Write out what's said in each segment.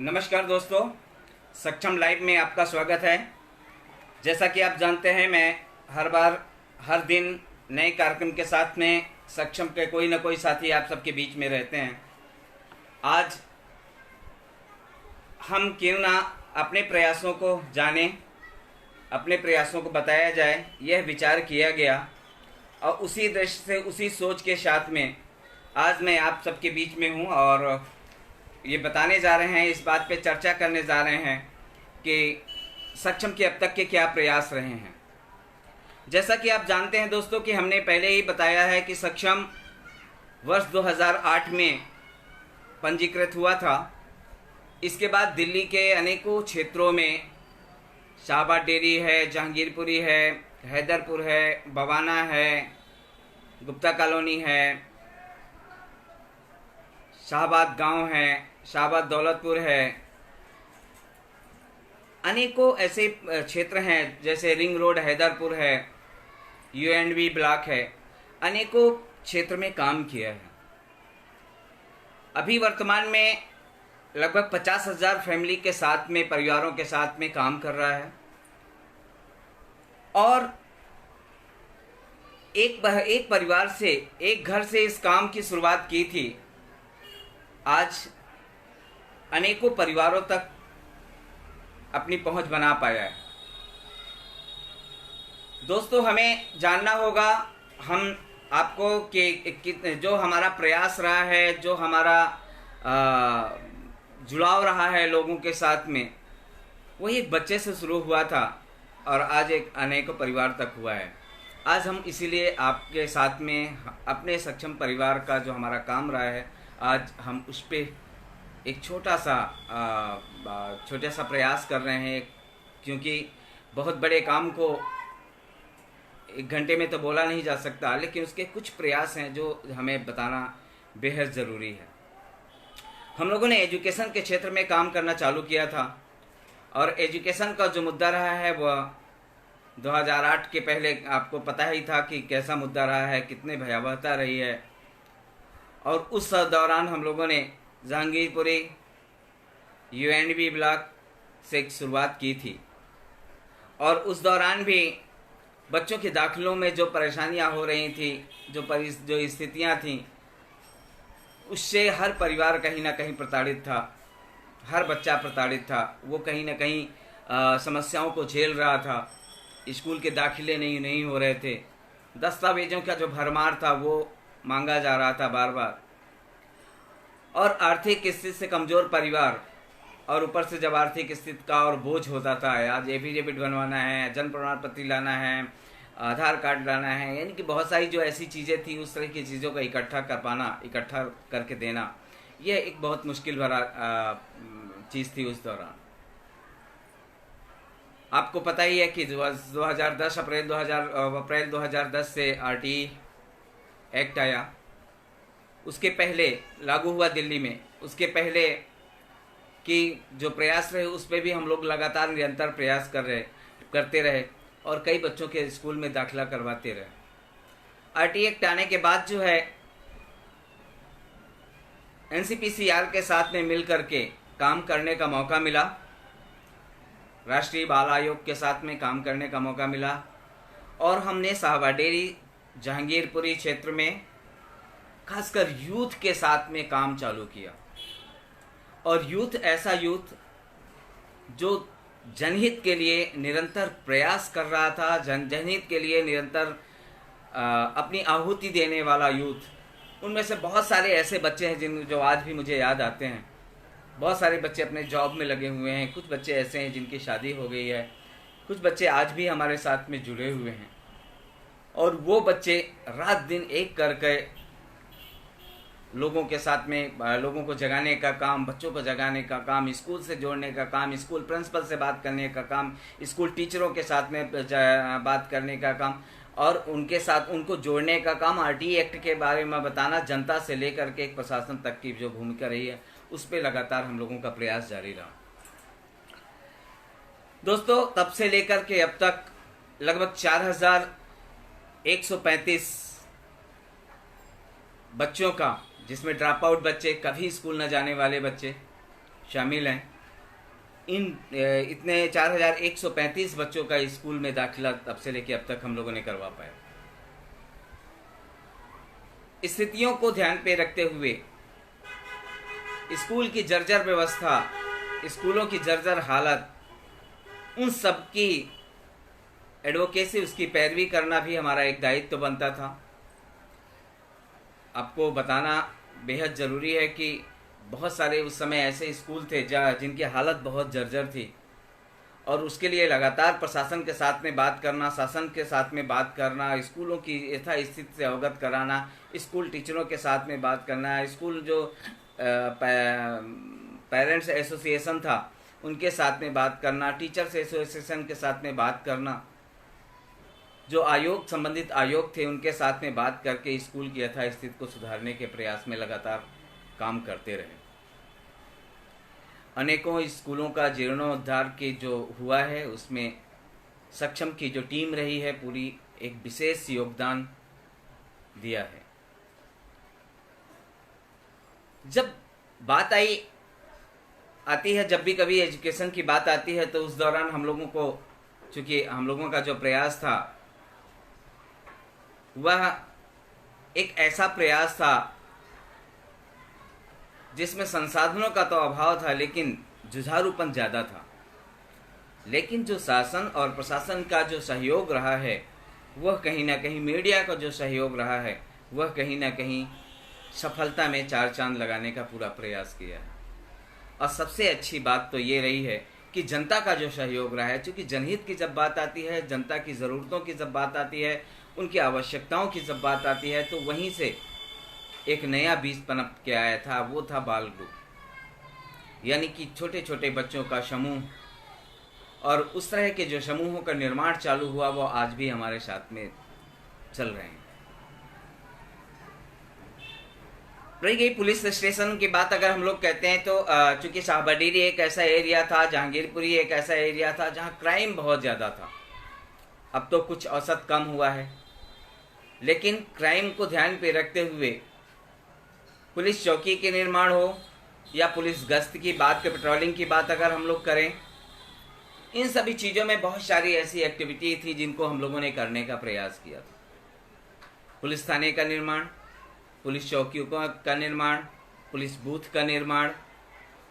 नमस्कार दोस्तों, सक्षम लाइव में आपका स्वागत है। जैसा कि आप जानते हैं, मैं हर बार हर दिन नए कार्यक्रम के साथ में सक्षम के कोई ना कोई साथी आप सबके बीच में रहते हैं। आज हम क्यों ना अपने प्रयासों को जानें, अपने प्रयासों को बताया जाए, यह विचार किया गया और उसी दृष्टि से उसी सोच के साथ में आज मैं आप सबके बीच में हूँ और ये बताने जा रहे हैं, इस बात पे चर्चा करने जा रहे हैं कि सक्षम के अब तक के क्या प्रयास रहे हैं। जैसा कि आप जानते हैं दोस्तों कि हमने पहले ही बताया है कि सक्षम वर्ष 2008 में पंजीकृत हुआ था। इसके बाद दिल्ली के अनेकों क्षेत्रों में शाहबाद डेरी है, जहांगीरपुरी है, हैदरपुर है, बवाना है, गुप्ता कॉलोनी है, शाहबाद गांव है, शाहबाद दौलतपुर है, अनेकों ऐसे क्षेत्र हैं जैसे रिंग रोड हैदरपुर है, यूएनबी ब्लॉक है, अनेकों क्षेत्र में काम किया है। अभी वर्तमान में लगभग 50,000 फैमिली के साथ में, परिवारों के साथ में काम कर रहा है और एक परिवार से, एक घर से इस काम की शुरुआत की थी। आज अनेकों परिवारों तक अपनी पहुंच बना पाया है। दोस्तों, हमें जानना होगा हम आपको कि जो हमारा प्रयास रहा है, जो हमारा जुड़ाव रहा है लोगों के साथ में, वही एक बच्चे से शुरू हुआ था और आज एक अनेकों परिवार तक हुआ है। आज हम इसीलिए आपके साथ में अपने सक्षम परिवार का जो हमारा काम रहा है, आज हम उस पर एक छोटा सा प्रयास कर रहे हैं, क्योंकि बहुत बड़े काम को एक घंटे में तो बोला नहीं जा सकता, लेकिन उसके कुछ प्रयास हैं जो हमें बताना बेहद ज़रूरी है। हम लोगों ने एजुकेशन के क्षेत्र में काम करना चालू किया था और एजुकेशन का जो मुद्दा रहा है वह 2008 के पहले आपको पता ही था कि कैसा मुद्दा रहा है, कितने भयावहता रही है। और उस दौरान हम लोगों ने जहांगीरपुरी यूएनबी ब्लॉक से एक शुरुआत की थी और उस दौरान भी बच्चों के दाखिलों में जो परेशानियां हो रही थी, जो स्थितियां थीं, उससे हर परिवार कहीं ना कहीं प्रताड़ित था, हर बच्चा प्रताड़ित था। वो कहीं ना कहीं समस्याओं को झेल रहा था। स्कूल के दाखिले नहीं हो रहे थे, दस्तावेजों का जो भरमार था वो मांगा जा रहा था बार बार, और आर्थिक स्थिति से कमज़ोर परिवार, और ऊपर से जब आर्थिक स्थिति का और बोझ होता था, आज एफिडेविट बनवाना है, जन्म प्रमाण पत्र लाना है, आधार कार्ड लाना है, यानी कि बहुत सारी जो ऐसी चीज़ें थी, उस तरह की चीज़ों का इकट्ठा कर पाना, इकट्ठा करके देना, यह एक बहुत मुश्किल भरा चीज़ थी उस दौरान। आपको पता ही है कि 2010 अप्रैल 2010 से आरटीई एक्ट आया। उसके पहले लागू हुआ दिल्ली में, उसके पहले की जो प्रयास रहे उस पर भी हम लोग लगातार निरंतर प्रयास करते रहे और कई बच्चों के स्कूल में दाखिला करवाते रहे। आरटीई एक्ट आने के बाद जो है एनसीपीसीआर के साथ में मिल करके काम करने का मौका मिला, राष्ट्रीय बाल आयोग के साथ में काम करने का मौका मिला और हमने शाहबाद डेरी, जहांगीरपुरी क्षेत्र में खासकर यूथ के साथ में काम चालू किया। और यूथ ऐसा यूथ जो जनहित के लिए निरंतर प्रयास कर रहा था, जनहित के लिए निरंतर अपनी आहुति देने वाला यूथ। उनमें से बहुत सारे ऐसे बच्चे हैं जो आज भी मुझे याद आते हैं। बहुत सारे बच्चे अपने जॉब में लगे हुए हैं, कुछ बच्चे ऐसे हैं जिनकी शादी हो गई है, कुछ बच्चे आज भी हमारे साथ में जुड़े हुए हैं। और वो बच्चे रात दिन एक करके लोगों के साथ में, लोगों को जगाने का काम, बच्चों को जगाने का काम, स्कूल से जोड़ने का काम, स्कूल प्रिंसिपल से बात करने का काम, स्कूल टीचरों के साथ में बात करने का काम और उनके साथ उनको जोड़ने का काम, आरटीई एक्ट के बारे में बताना, जनता से लेकर के एक प्रशासन तक की जो भूमिका रही है उस पर लगातार हम लोगों का प्रयास जारी रहा। दोस्तों, तब से लेकर के अब तक लगभग 4,135 बच्चों का, जिसमें ड्रॉप आउट बच्चे, कभी स्कूल न जाने वाले बच्चे शामिल हैं, इतने 4135 बच्चों का स्कूल में दाखिला तब से लेकर अब तक हम लोगों ने करवा पाया। स्थितियों को ध्यान पे रखते हुए स्कूल की जर्जर व्यवस्था, स्कूलों की जर्जर हालत, उन सब की एडवोकेसी, उसकी पैरवी करना भी हमारा एक दायित्व बनता था। आपको बताना बेहद ज़रूरी है कि बहुत सारे उस समय ऐसे स्कूल थे जिनकी हालत बहुत जर्जर थी, और उसके लिए लगातार प्रशासन के साथ में बात करना, शासन के साथ में बात करना, स्कूलों की यथास्थिति से अवगत कराना, स्कूल टीचरों के साथ में बात करना, स्कूल जो पेरेंट्स एसोसिएशन था उनके साथ में बात करना, टीचर्स एसोसिएशन के साथ में बात करना, जो आयोग संबंधित आयोग थे उनके साथ में बात करके स्कूल की यथास्थिति को सुधारने के प्रयास में लगातार काम करते रहे। अनेकों स्कूलों का जीर्णोद्धार के जो हुआ है उसमें सक्षम की जो टीम रही है पूरी एक विशेष योगदान दिया है। जब बात आती है, जब भी कभी एजुकेशन की बात आती है, तो उस दौरान हम लोगों को, चूंकि हम लोगों का जो प्रयास था वह एक ऐसा प्रयास था जिसमें संसाधनों का तो अभाव था लेकिन जुझारूपन ज़्यादा था। लेकिन जो शासन और प्रशासन का जो सहयोग रहा है, वह कहीं ना कहीं, मीडिया का जो सहयोग रहा है, वह कहीं ना कहीं सफलता में चार चांद लगाने का पूरा प्रयास किया है। और सबसे अच्छी बात तो ये रही है कि जनता का जो सहयोग रहा है, क्योंकि जनहित की जब बात आती है, जनता की ज़रूरतों की जब बात आती है, उनकी आवश्यकताओं की जब बात आती है, तो वहीं से एक नया बीज पनप के आया था, वो था बाल ग्रुप, यानी कि छोटे छोटे बच्चों का समूह। और उस तरह के जो समूहों का निर्माण चालू हुआ वो आज भी हमारे साथ में चल रहे हैं। रही गई पुलिस स्टेशन की बात, अगर हम लोग कहते हैं तो चूंकि शाहबडीरी एक ऐसा एरिया था, जहांगीरपुरी एक ऐसा एरिया था जहां क्राइम बहुत ज़्यादा था। अब तो कुछ औसत कम हुआ है, लेकिन क्राइम को ध्यान पे रखते हुए पुलिस चौकी के निर्माण हो या पुलिस गश्त की बात, पेट्रोलिंग की बात अगर हम लोग करें, इन सभी चीज़ों में बहुत सारी ऐसी एक्टिविटी थी जिनको हम लोगों ने करने का प्रयास किया था। पुलिस थाने का निर्माण, पुलिस चौकियों का निर्माण, पुलिस बूथ का निर्माण,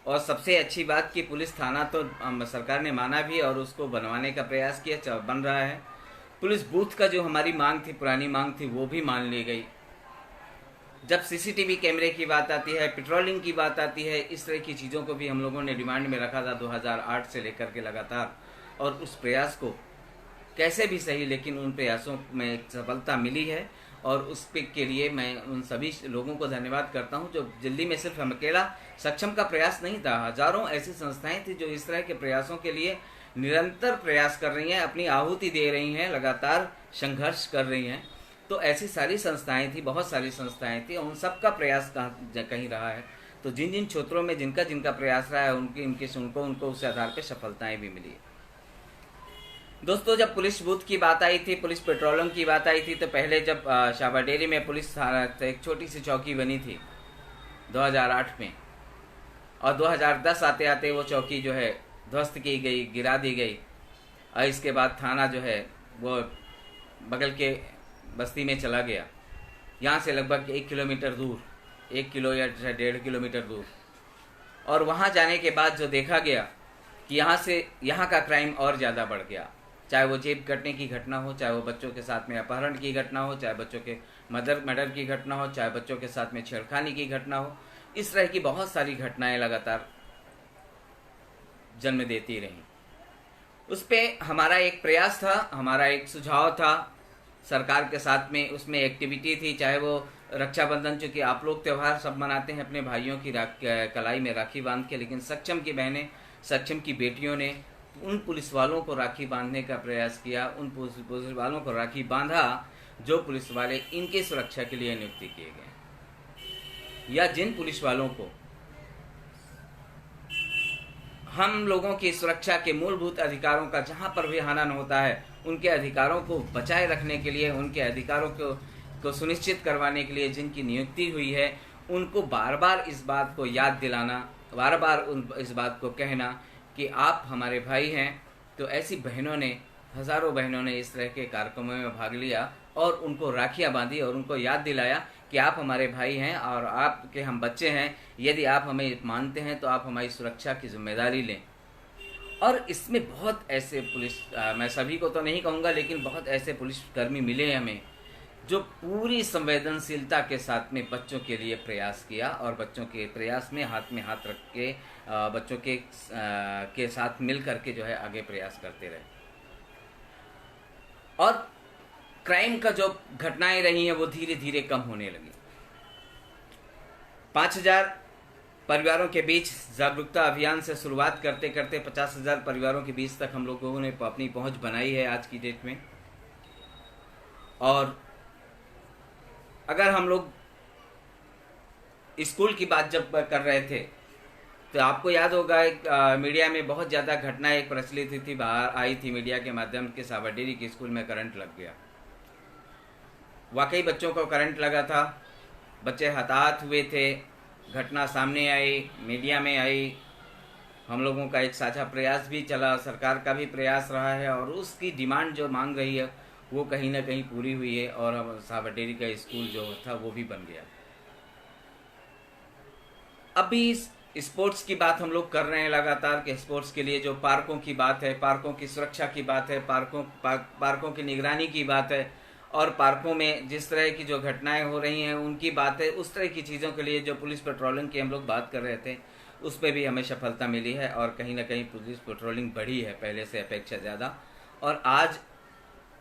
और सबसे अच्छी बात कि पुलिस थाना तो सरकार ने माना भी और उसको बनवाने का प्रयास किया, बन रहा है। पुलिस बूथ का जो हमारी मांग थी, पुरानी मांग थी, वो भी मान ली गई। जब सीसीटीवी कैमरे की बात आती है, पेट्रोलिंग की बात आती है, इस तरह की चीज़ों को भी हम लोगों ने डिमांड में रखा था 2008 से लेकर के लगातार, और उस प्रयास को कैसे भी सही लेकिन उन प्रयासों में सफलता मिली है। और उस के लिए मैं उन सभी लोगों को धन्यवाद करता हूं। जो दिल्ली में सिर्फ हम अकेला सक्षम का प्रयास नहीं था, हजारों ऐसी संस्थाएं थी जो इस तरह के प्रयासों के लिए निरंतर प्रयास कर रही हैं, अपनी आहुति दे रही हैं, लगातार संघर्ष कर रही हैं। तो ऐसी सारी संस्थाएं थी, बहुत सारी संस्थाएं थी, उन सब का प्रयास कहीं रहा है। तो जिन जिन क्षेत्रों में जिनका प्रयास रहा है उनको उस आधार पर सफलताएं भी मिली है। दोस्तों, जब पुलिस बूथ की बात आई थी, पुलिस पेट्रोलिंग की बात आई थी, तो पहले जब शाहबडेरी में पुलिस थाना एक छोटी सी चौकी बनी थी 2008 में, और 2010 आते आते वो चौकी जो है ध्वस्त की गई, गिरा दी गई। और इसके बाद थाना जो है वो बगल के बस्ती में चला गया, यहाँ से लगभग 1 किलोमीटर दूर, 1 किलो या 1.5 किलोमीटर दूर। और वहाँ जाने के बाद जो देखा गया कि यहाँ का क्राइम और ज़्यादा बढ़ गया, चाहे वो जेब कटने की घटना हो, चाहे वो बच्चों के साथ में अपहरण की घटना हो, चाहे बच्चों के मर्डर की घटना हो, चाहे बच्चों के साथ में छेड़खानी की घटना हो। इस तरह की बहुत सारी घटनाएं लगातार जन्म देती रहीं। उस पर हमारा एक प्रयास था, हमारा एक सुझाव था सरकार के साथ में, उसमें एक्टिविटी थी, चाहे वो रक्षाबंधन, चूँकि आप लोग त्यौहार सब मनाते हैं अपने भाइयों की कलाई में राखी बांध के, लेकिन सक्षम की बहनें, सक्षम की बेटियों ने उन पुलिस वालों को राखी बांधने का प्रयास किया, उन पुलिस वालों को राखी बांधा जो पुलिस वाले इनकी सुरक्षा के लिए नियुक्ति किए गए, या जिन पुलिस वालों को हम लोगों की सुरक्षा के मूलभूत अधिकारों का जहां पर भी हनन होता है, उनके अधिकारों को बचाए रखने के लिए, उनके अधिकारों को सुनिश्चित करवाने के लिए जिनकी नियुक्ति हुई है, उनको बार बार इस बात को याद दिलाना, बार बार इस बात को कहना कि आप हमारे भाई हैं। तो ऐसी बहनों ने, हज़ारों बहनों ने इस तरह के कार्यक्रमों में भाग लिया और उनको राखियाँ बांधी और उनको याद दिलाया कि आप हमारे भाई हैं और आपके हम बच्चे हैं। यदि आप हमें मानते हैं तो आप हमारी सुरक्षा की जिम्मेदारी लें। और इसमें बहुत ऐसे पुलिस, मैं सभी को तो नहीं कहूँगा, लेकिन बहुत ऐसे पुलिसकर्मी मिले हैं हमें जो पूरी संवेदनशीलता के साथ में बच्चों के लिए प्रयास किया और बच्चों के प्रयास में हाथ रख के बच्चों के साथ मिल करके जो है आगे प्रयास करते रहे। और क्राइम का जो घटनाएं रही हैं वो धीरे धीरे कम होने लगी। 5000 परिवारों के बीच जागरूकता अभियान से शुरुआत करते करते 50,000 परिवारों के बीच तक हम लोगों ने अपनी पहुंच बनाई है आज की डेट में। और अगर हम लोग स्कूल की बात जब कर रहे थे तो आपको याद होगा मीडिया में बहुत ज़्यादा घटना एक प्रचलित थी, बाहर आई थी मीडिया के माध्यम के, साबरडेरी के स्कूल में करंट लग गया। वाकई बच्चों को करंट लगा था, बच्चे हताहत हुए थे, घटना सामने आई, मीडिया में आई। हम लोगों का एक साझा प्रयास भी चला, सरकार का भी प्रयास रहा है और उसकी डिमांड जो मांग रही है वो कहीं ना कहीं पूरी हुई है और हम साबरडेरी का स्कूल जो था वो भी बन गया। अभी स्पोर्ट्स की बात हम लोग कर रहे हैं लगातार कि स्पोर्ट्स के लिए जो पार्कों की बात है, पार्कों की सुरक्षा की बात है, पार्कों की निगरानी की बात है और पार्कों में जिस तरह की जो घटनाएं हो रही हैं उनकी बात है, उस तरह की चीज़ों के लिए जो पुलिस पेट्रोलिंग की हम लोग बात कर रहे थे उस पर भी हमें सफलता मिली है और कहीं ना कहीं पुलिस पेट्रोलिंग बढ़ी है पहले से अपेक्षा ज़्यादा। और आज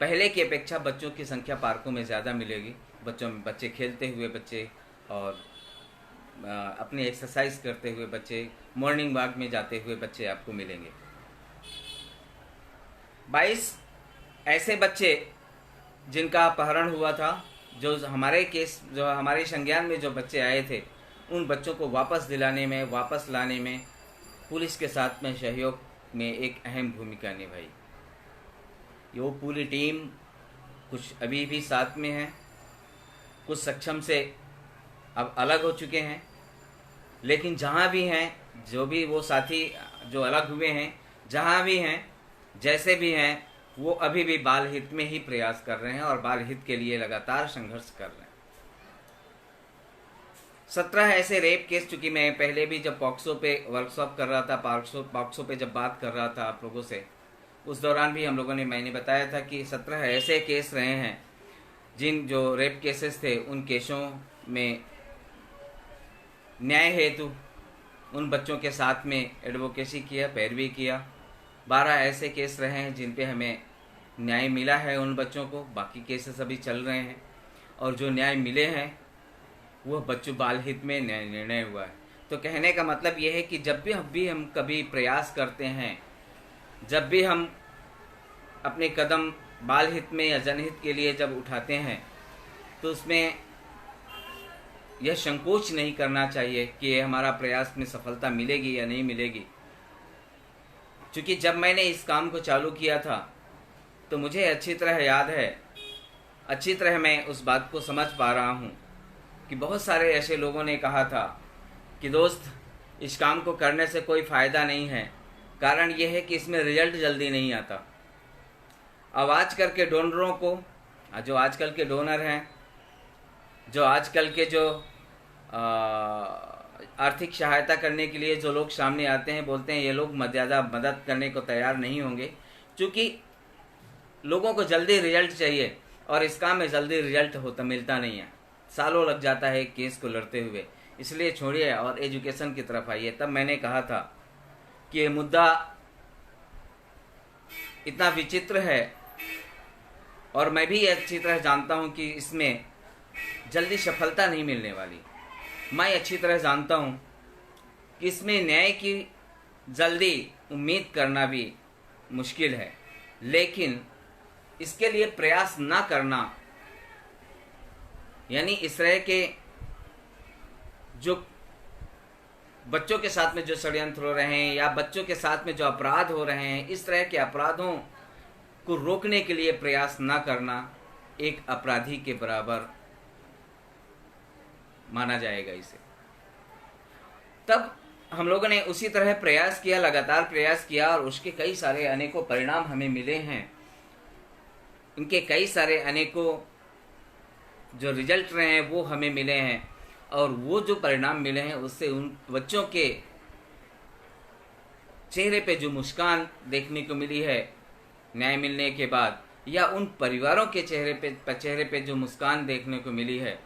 पहले की अपेक्षा बच्चों की संख्या पार्कों में ज़्यादा मिलेगी। बच्चे खेलते हुए बच्चे और अपनी एक्सरसाइज करते हुए बच्चे, मॉर्निंग वॉक में जाते हुए बच्चे आपको मिलेंगे। 22 ऐसे बच्चे जिनका अपहरण हुआ था, जो हमारे संज्ञान में जो बच्चे आए थे, उन बच्चों को वापस दिलाने में, वापस लाने में पुलिस के साथ में सहयोग में एक अहम भूमिका निभाई। वो पूरी टीम कुछ अभी भी साथ में है, कुछ सक्षम से अब अलग हो चुके हैं, लेकिन जहाँ भी हैं, जो भी वो साथी जो अलग हुए हैं, जहाँ भी हैं, जैसे भी हैं, वो अभी भी बाल हित में ही प्रयास कर रहे हैं और बाल हित के लिए लगातार संघर्ष कर रहे हैं। 17 ऐसे रेप केस, चूंकि मैं पहले भी जब पॉक्सो पे वर्कशॉप कर रहा था, पॉक्सो पे जब बात कर रहा था आप लोगों से, उस दौरान भी मैंने बताया था कि 17 ऐसे केस रहे हैं जिन जो रेप केसेस थे, उन केसों में न्याय हेतु उन बच्चों के साथ में एडवोकेसी किया, पैरवी किया। 12 ऐसे केस रहे हैं जिन पे हमें न्याय मिला है उन बच्चों को, बाकी केसेस अभी चल रहे हैं और जो न्याय मिले हैं वह बच्चों बाल हित में निर्णय हुआ है। तो कहने का मतलब यह है कि जब भी हम कभी प्रयास करते हैं, जब भी हम अपने कदम बाल हित में या जनहित के लिए जब उठाते हैं, तो उसमें यह संकोच नहीं करना चाहिए कि हमारा प्रयास में सफलता मिलेगी या नहीं मिलेगी। क्योंकि जब मैंने इस काम को चालू किया था तो मुझे अच्छी तरह याद है, अच्छी तरह मैं उस बात को समझ पा रहा हूँ कि बहुत सारे ऐसे लोगों ने कहा था कि दोस्त, इस काम को करने से कोई फ़ायदा नहीं है, कारण यह है कि इसमें रिजल्ट जल्दी नहीं आता। अब आजकल के डोनरों को, जो आजकल के डोनर हैं, जो आजकल के जो आर्थिक सहायता करने के लिए जो लोग सामने आते हैं, बोलते हैं ये लोग ज़्यादा मदद करने को तैयार नहीं होंगे, क्योंकि लोगों को जल्दी रिजल्ट चाहिए और इस काम में जल्दी रिजल्ट मिलता नहीं है, सालों लग जाता है केस को लड़ते हुए। इसलिए छोड़िए और एजुकेशन की तरफ आइए। तब मैंने कहा था कि ये मुद्दा इतना विचित्र है और मैं भी अच्छी तरह जानता हूँ कि इसमें जल्दी सफलता नहीं मिलने वाली। मैं अच्छी तरह जानता हूँ कि इसमें न्याय की जल्दी उम्मीद करना भी मुश्किल है, लेकिन इसके लिए प्रयास ना करना, यानी इस तरह के जो बच्चों के साथ में जो षड्यंत्र हो रहे हैं या बच्चों के साथ में जो अपराध हो रहे हैं, इस तरह के अपराधों को रोकने के लिए प्रयास ना करना एक अपराधी के बराबर माना जाएगा इसे। तब हम लोगों ने उसी तरह प्रयास किया, लगातार प्रयास किया, और उसके कई सारे अनेकों परिणाम हमें मिले हैं। उनके कई सारे अनेकों जो रिजल्ट रहे हैं वो हमें मिले हैं, और वो जो परिणाम मिले हैं उससे उन बच्चों के चेहरे पे जो मुस्कान देखने को मिली है न्याय मिलने के बाद, या उन परिवारों के चेहरे पे जो मुस्कान देखने को मिली है,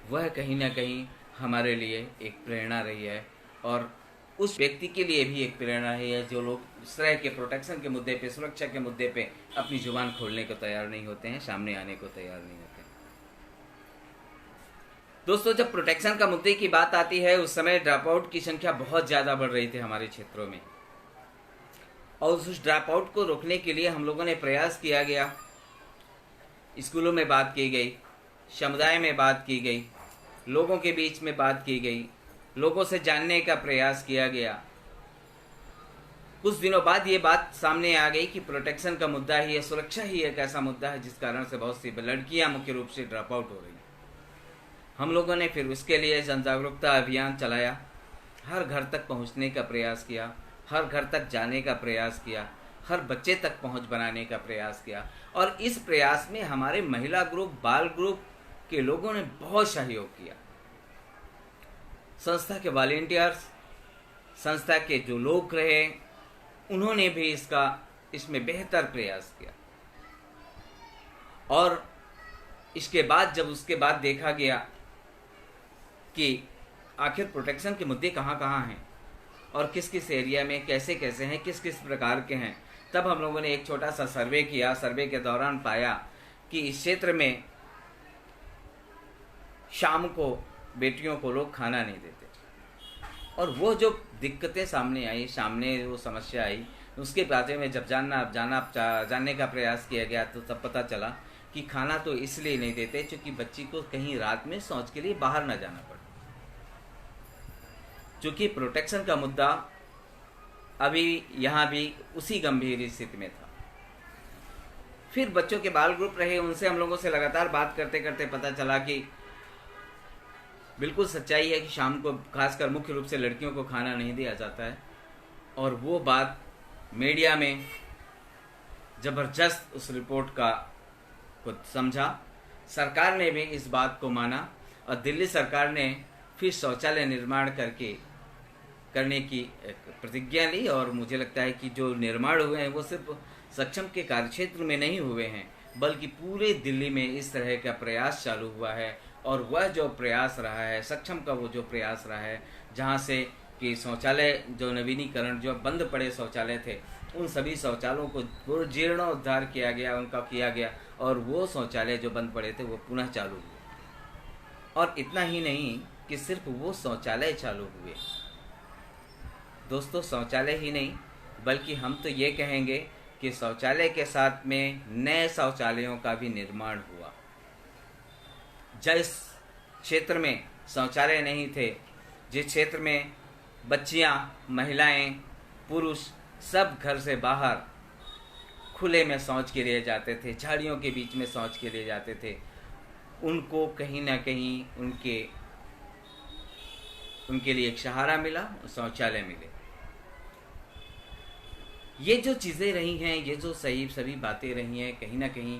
वह कहीं ना कहीं हमारे लिए एक प्रेरणा रही है, और उस व्यक्ति के लिए भी एक प्रेरणा है जो लोग इस तरह के प्रोटेक्शन के मुद्दे पे, सुरक्षा के मुद्दे पे अपनी जुबान खोलने को तैयार नहीं होते हैं, सामने आने को तैयार नहीं होते हैं। दोस्तों, जब प्रोटेक्शन का मुद्दे की बात आती है उस समय ड्रॉप आउट की संख्या बहुत ज़्यादा बढ़ रही थी हमारे क्षेत्रों में, और उस ड्रॉप आउट को रोकने के लिए हम लोगों ने प्रयास किया गया। स्कूलों में बात की गई, समुदाय में बात की गई, लोगों के बीच में बात की गई, लोगों से जानने का प्रयास किया गया। कुछ दिनों बाद ये बात सामने आ गई कि प्रोटेक्शन का मुद्दा ही है, सुरक्षा ही एक ऐसा मुद्दा है जिस कारण से बहुत सी लड़कियां मुख्य रूप से ड्रॉप आउट हो रही हैं। हम लोगों ने फिर उसके लिए जन जागरूकता अभियान चलाया, हर घर तक पहुंचने का प्रयास किया, हर घर तक जाने का प्रयास किया, हर बच्चे तक पहुंच बनाने का प्रयास किया, और इस प्रयास में हमारे महिला ग्रुप, बाल ग्रुप के लोगों ने बहुत सहयोग किया। संस्था के वॉलेंटियर्स, संस्था के जो लोग रहे, उन्होंने भी इसमें बेहतर प्रयास किया। और इसके बाद जब उसके बाद देखा गया कि आखिर प्रोटेक्शन के मुद्दे कहाँ कहाँ हैं और किस किस एरिया में कैसे कैसे हैं, किस किस प्रकार के हैं, तब हम लोगों ने एक छोटा सा सर्वे किया। सर्वे के दौरान पाया कि इस क्षेत्र में शाम को बेटियों को लोग खाना नहीं देते, और वो जो दिक्कतें सामने आई, सामने वो समस्या आई, उसके बारे में जब जानने का प्रयास किया गया तो तब पता चला कि खाना तो इसलिए नहीं देते क्योंकि बच्ची को कहीं रात में शौच के लिए बाहर ना जाना पड़े। चूँकि प्रोटेक्शन का मुद्दा अभी यहाँ भी उसी गंभीर स्थिति में था। फिर बच्चों के बाल ग्रुप रहे, उनसे हम लोगों से लगातार बात करते करते पता चला कि बिल्कुल सच्चाई है कि शाम को खासकर मुख्य रूप से लड़कियों को खाना नहीं दिया जाता है, और वो बात मीडिया में ज़बरदस्त उस रिपोर्ट को समझा। सरकार ने भी इस बात को माना, और दिल्ली सरकार ने फिर शौचालय निर्माण करने की प्रतिज्ञा ली, और मुझे लगता है कि जो निर्माण हुए हैं वो सिर्फ सक्षम के कार्यक्षेत्र में नहीं हुए हैं, बल्कि पूरे दिल्ली में इस तरह का प्रयास चालू हुआ है। और वह जो प्रयास रहा है, सक्षम का वो जो प्रयास रहा है, जहाँ से कि शौचालय जो नवीनीकरण, जो बंद पड़े शौचालय थे, उन सभी शौचालयों को जीर्णोद्धार किया गया, और वो शौचालय जो बंद पड़े थे वो पुनः चालू हुए। और इतना ही नहीं कि सिर्फ वो शौचालय चालू हुए, दोस्तों, शौचालय ही नहीं बल्कि हम तो ये कहेंगे कि शौचालय के साथ में नए शौचालयों का भी निर्माण हुआ। जिस क्षेत्र में शौचालय नहीं थे, जिस क्षेत्र में बच्चियां, महिलाएं, पुरुष सब घर से बाहर खुले में शौच के लिए जाते थे, झाड़ियों के बीच में शौच के लिए जाते थे, उनको कहीं ना कहीं उनके लिए एक सहारा मिला, शौचालय मिले। ये जो चीज़ें रही हैं, ये जो सभी बातें रही हैं, कहीं ना कहीं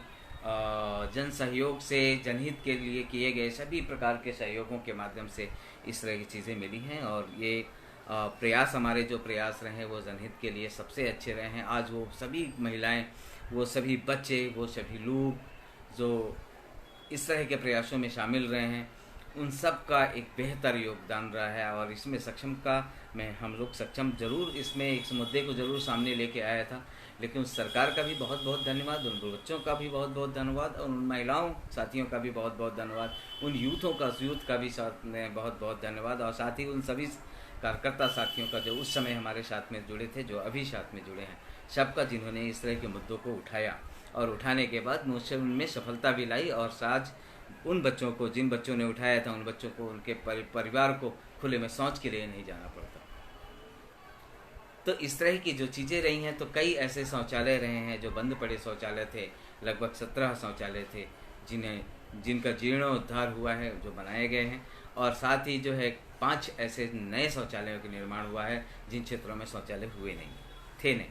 जन सहयोग से, जनहित के लिए किए गए सभी प्रकार के सहयोगों के माध्यम से इस तरह की चीज़ें मिली हैं। और ये प्रयास, हमारे जो प्रयास रहे हैं वो जनहित के लिए सबसे अच्छे रहे हैं। आज वो सभी महिलाएं, वो सभी बच्चे, वो सभी लोग जो इस तरह के प्रयासों में शामिल रहे हैं, उन सब का एक बेहतर योगदान रहा है। और इसमें सक्षम का हम लोग सक्षम जरूर इसमें इस मुद्दे को ज़रूर सामने लेके आया था, लेकिन उस सरकार का भी बहुत बहुत धन्यवाद, उन बच्चों का भी बहुत बहुत धन्यवाद, और उन महिलाओं साथियों का भी बहुत बहुत धन्यवाद, उन यूथ का भी साथ में बहुत बहुत धन्यवाद, और साथ ही उन सभी कार्यकर्ता साथियों का जो उस समय हमारे साथ में जुड़े थे, जो अभी साथ में जुड़े हैं, सबका, जिन्होंने इस तरह के मुद्दों को उठाया और उठाने के बाद मुझसे उनमें सफलता भी लाई। और साथ उन बच्चों को, जिन बच्चों ने उठाया था, उन बच्चों को, उनके परिवार को खुले में शौच के लिए नहीं जाना पड़ता। तो इस तरह की जो चीज़ें रही हैं, तो कई ऐसे शौचालय रहे हैं जो बंद पड़े शौचालय थे, लगभग 17 शौचालय थे जिनका जीर्णोद्धार हुआ है, जो बनाए गए हैं। और साथ ही जो है 5 ऐसे नए शौचालयों का निर्माण हुआ है जिन क्षेत्रों में शौचालय हुए नहीं थे नहीं।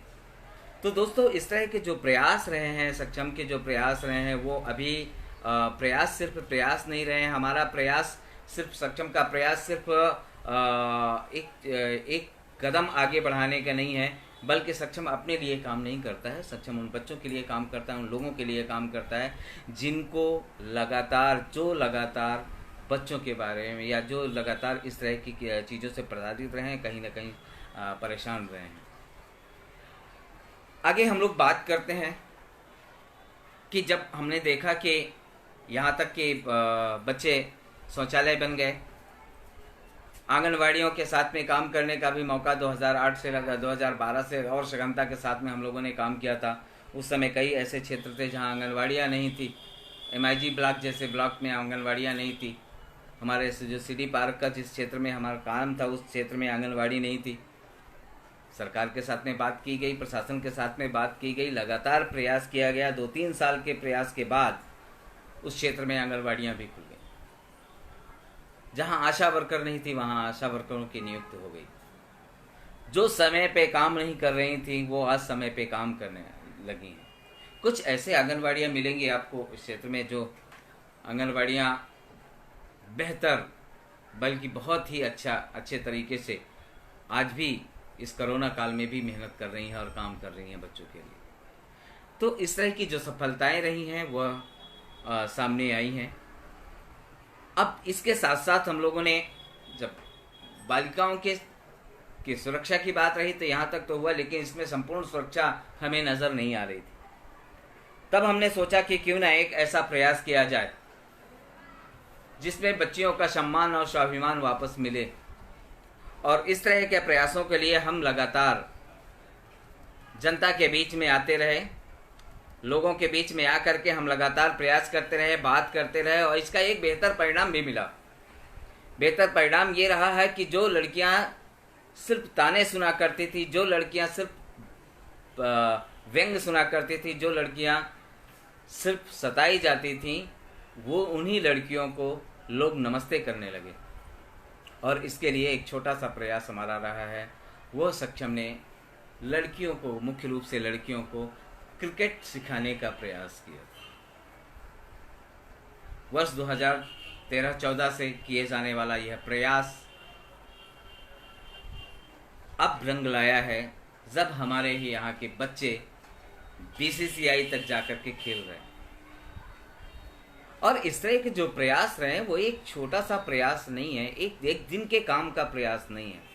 तो दोस्तों इस तरह के जो प्रयास रहे हैं, सक्षम के जो प्रयास रहे हैं, वो अभी प्रयास सिर्फ प्रयास नहीं रहे हैं। हमारा प्रयास सिर्फ, सक्षम का प्रयास सिर्फ एक कदम आगे बढ़ाने का नहीं है, बल्कि सक्षम अपने लिए काम नहीं करता है। सक्षम उन बच्चों के लिए काम करता है, उन लोगों के लिए काम करता है जिनको लगातार बच्चों के बारे में या जो लगातार इस तरह की चीज़ों से प्रताड़ित रहे हैं, कहीं ना कहीं परेशान रहे हैं। आगे हम लोग बात करते हैं कि जब हमने देखा कि यहाँ तक कि बच्चे शौचालय बन गए, आंगनवाड़ियों के साथ में काम करने का भी मौका 2008 से 2012 से और सघनता के साथ में हम लोगों ने काम किया था। उस समय कई ऐसे क्षेत्र थे जहाँ आंगनवाड़ियाँ नहीं थी। MIG ब्लॉक जैसे ब्लॉक में आंगनवाड़ियाँ नहीं थी। हमारे जो सिटी पार्क का जिस क्षेत्र में हमारा काम था, उस क्षेत्र में आंगनवाड़ी नहीं थी। सरकार के साथ में बात की गई, प्रशासन के साथ में बात की गई, लगातार प्रयास किया गया। 2-3 साल के प्रयास के बाद उस क्षेत्र में आंगनवाड़ियाँ भी खुल गई। जहाँ आशा वर्कर नहीं थी, वहाँ आशा वर्करों की नियुक्ति हो गई। जो समय पे काम नहीं कर रही थी, वो आज समय पे काम करने लगी हैं। कुछ ऐसे आंगनवाड़ियाँ मिलेंगी आपको इस क्षेत्र में जो आंगनवाड़ियाँ बेहतर, बल्कि बहुत ही अच्छे तरीके से आज भी इस कोरोना काल में भी मेहनत कर रही हैं और काम कर रही हैं बच्चों के लिए। तो इस तरह की जो सफलताएं रही हैं वह सामने आई हैं। अब इसके साथ साथ हम लोगों ने जब बालिकाओं की सुरक्षा की बात रही तो यहाँ तक तो हुआ, लेकिन इसमें संपूर्ण सुरक्षा हमें नज़र नहीं आ रही थी। तब हमने सोचा कि क्यों ना एक ऐसा प्रयास किया जाए जिसमें बच्चियों का सम्मान और स्वाभिमान वापस मिले। और इस तरह के प्रयासों के लिए हम लगातार जनता के बीच में आते रहे, लोगों के बीच में आकर के हम लगातार प्रयास करते रहे, बात करते रहे, और इसका एक बेहतर परिणाम भी मिला। बेहतर परिणाम ये रहा है कि जो लड़कियां सिर्फ ताने सुना करती थी, जो लड़कियां सिर्फ व्यंग सुना करती थी, जो लड़कियां सिर्फ सताई जाती थीं, वो उन्हीं लड़कियों को लोग नमस्ते करने लगे। और इसके लिए एक छोटा सा प्रयास हमारा रहा है। वो सक्षम ने लड़कियों को, मुख्य रूप से लड़कियों को क्रिकेट सिखाने का प्रयास किया। वर्ष 2013-14 से किए जाने वाला यह प्रयास अब रंग लाया है, जब हमारे ही यहाँ के बच्चे BCCI तक जाकर के खेल रहे हैं। और इस तरह के जो प्रयास रहे हैं वो एक छोटा सा प्रयास नहीं है, एक दिन के काम का प्रयास नहीं है।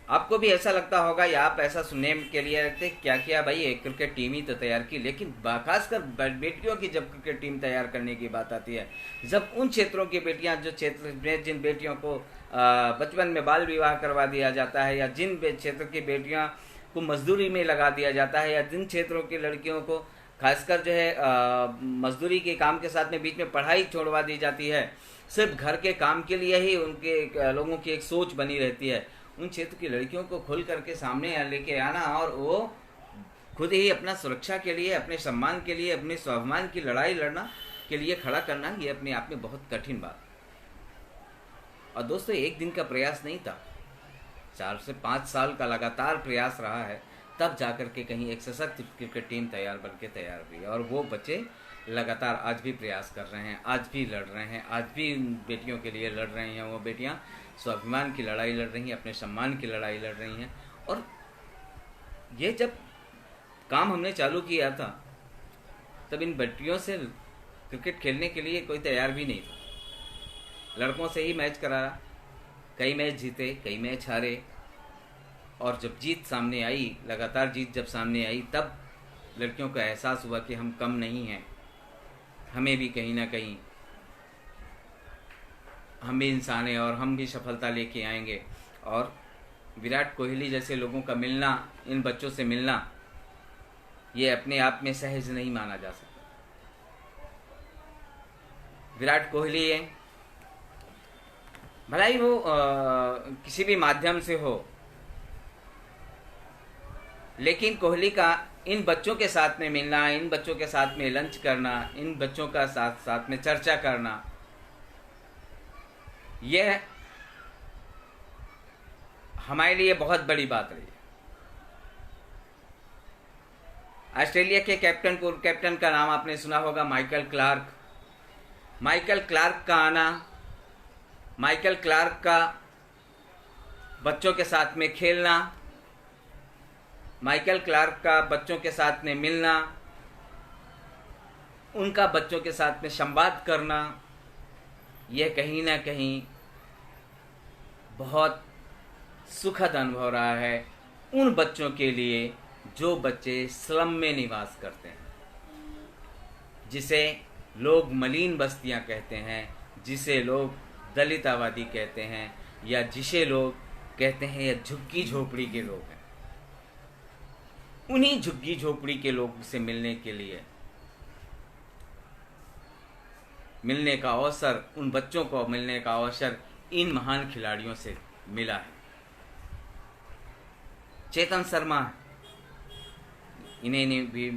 आपको भी ऐसा लगता होगा या आप ऐसा सुनने के लिए रहते, क्या किया भाई, एक क्रिकेट टीम ही तो तैयार की। लेकिन खासकर बेटियों की जब क्रिकेट टीम तैयार करने की बात आती है, जब उन क्षेत्रों की बेटियां, जो क्षेत्र में जिन बेटियों को बचपन में बाल विवाह करवा दिया जाता है, या जिन क्षेत्र की बेटियां को मजदूरी में लगा दिया जाता है, या जिन क्षेत्रों की लड़कियों को खासकर जो है मजदूरी के काम के साथ में बीच में पढ़ाई छोड़वा दी जाती है, सिर्फ घर के काम के लिए ही उनके लोगों की एक सोच बनी रहती है, उन क्षेत्र की लड़कियों को खुल करके सामने लेके आना और वो खुद ही अपना सुरक्षा के लिए, अपने सम्मान के लिए, अपने स्वाभिमान की लड़ाई लड़ना के लिए खड़ा करना, ये अपने आप में बहुत कठिन बात। और दोस्तों, एक दिन का प्रयास नहीं था, 4 से 5 साल का लगातार प्रयास रहा है, तब जाकर के कहीं एक सशक्त क्रिकेट टीम बन के तैयार हुई। और वो बच्चे लगातार आज भी प्रयास कर रहे हैं, आज भी लड़ रहे हैं, आज भी बेटियों के लिए लड़ रही हैं। वो बेटियां स्वाभिमान की लड़ाई लड़ रही हैं, अपने सम्मान की लड़ाई लड़ रही हैं। और ये जब काम हमने चालू किया था, तब इन बेटियों से क्रिकेट खेलने के लिए कोई तैयार भी नहीं था। लड़कों से ही मैच कराया, कई मैच जीते, कई मैच हारे। और जब जीत सामने आई, लगातार जीत जब सामने आई, तब लड़कियों को एहसास हुआ कि हम कम नहीं हैं, हमें भी कहीं ना कहीं, हम भी इंसान हैं और हम भी सफलता लेके आएंगे। और विराट कोहली जैसे लोगों का मिलना, इन बच्चों से मिलना, ये अपने आप में सहज नहीं माना जा सकता। विराट कोहली है, भला ही वो किसी भी माध्यम से हो, लेकिन कोहली का इन बच्चों के साथ में मिलना, इन बच्चों के साथ में लंच करना, इन बच्चों का साथ में चर्चा करना, यह हमारे लिए बहुत बड़ी बात रही है। ऑस्ट्रेलिया के कैप्टन पूर्व कैप्टन का नाम आपने सुना होगा, माइकल क्लार्क। माइकल क्लार्क का आना, माइकल क्लार्क का बच्चों के साथ में खेलना, माइकल क्लार्क का बच्चों के साथ में मिलना, उनका बच्चों के साथ में संवाद करना, यह कहीं ना कहीं बहुत सुखद अनुभव रहा है उन बच्चों के लिए जो बच्चे स्लम में निवास करते हैं, जिसे लोग मलिन बस्तियां कहते हैं, जिसे लोग दलित आबादी कहते हैं, या जिसे लोग कहते हैं या झुग्गी झोपड़ी के लोग हैं। उन्हीं झुग्गी झोपड़ी के लोग से मिलने के लिए मिलने का अवसर, उन बच्चों को मिलने का अवसर इन महान खिलाड़ियों से मिला है। चेतन शर्मा इन्हें भी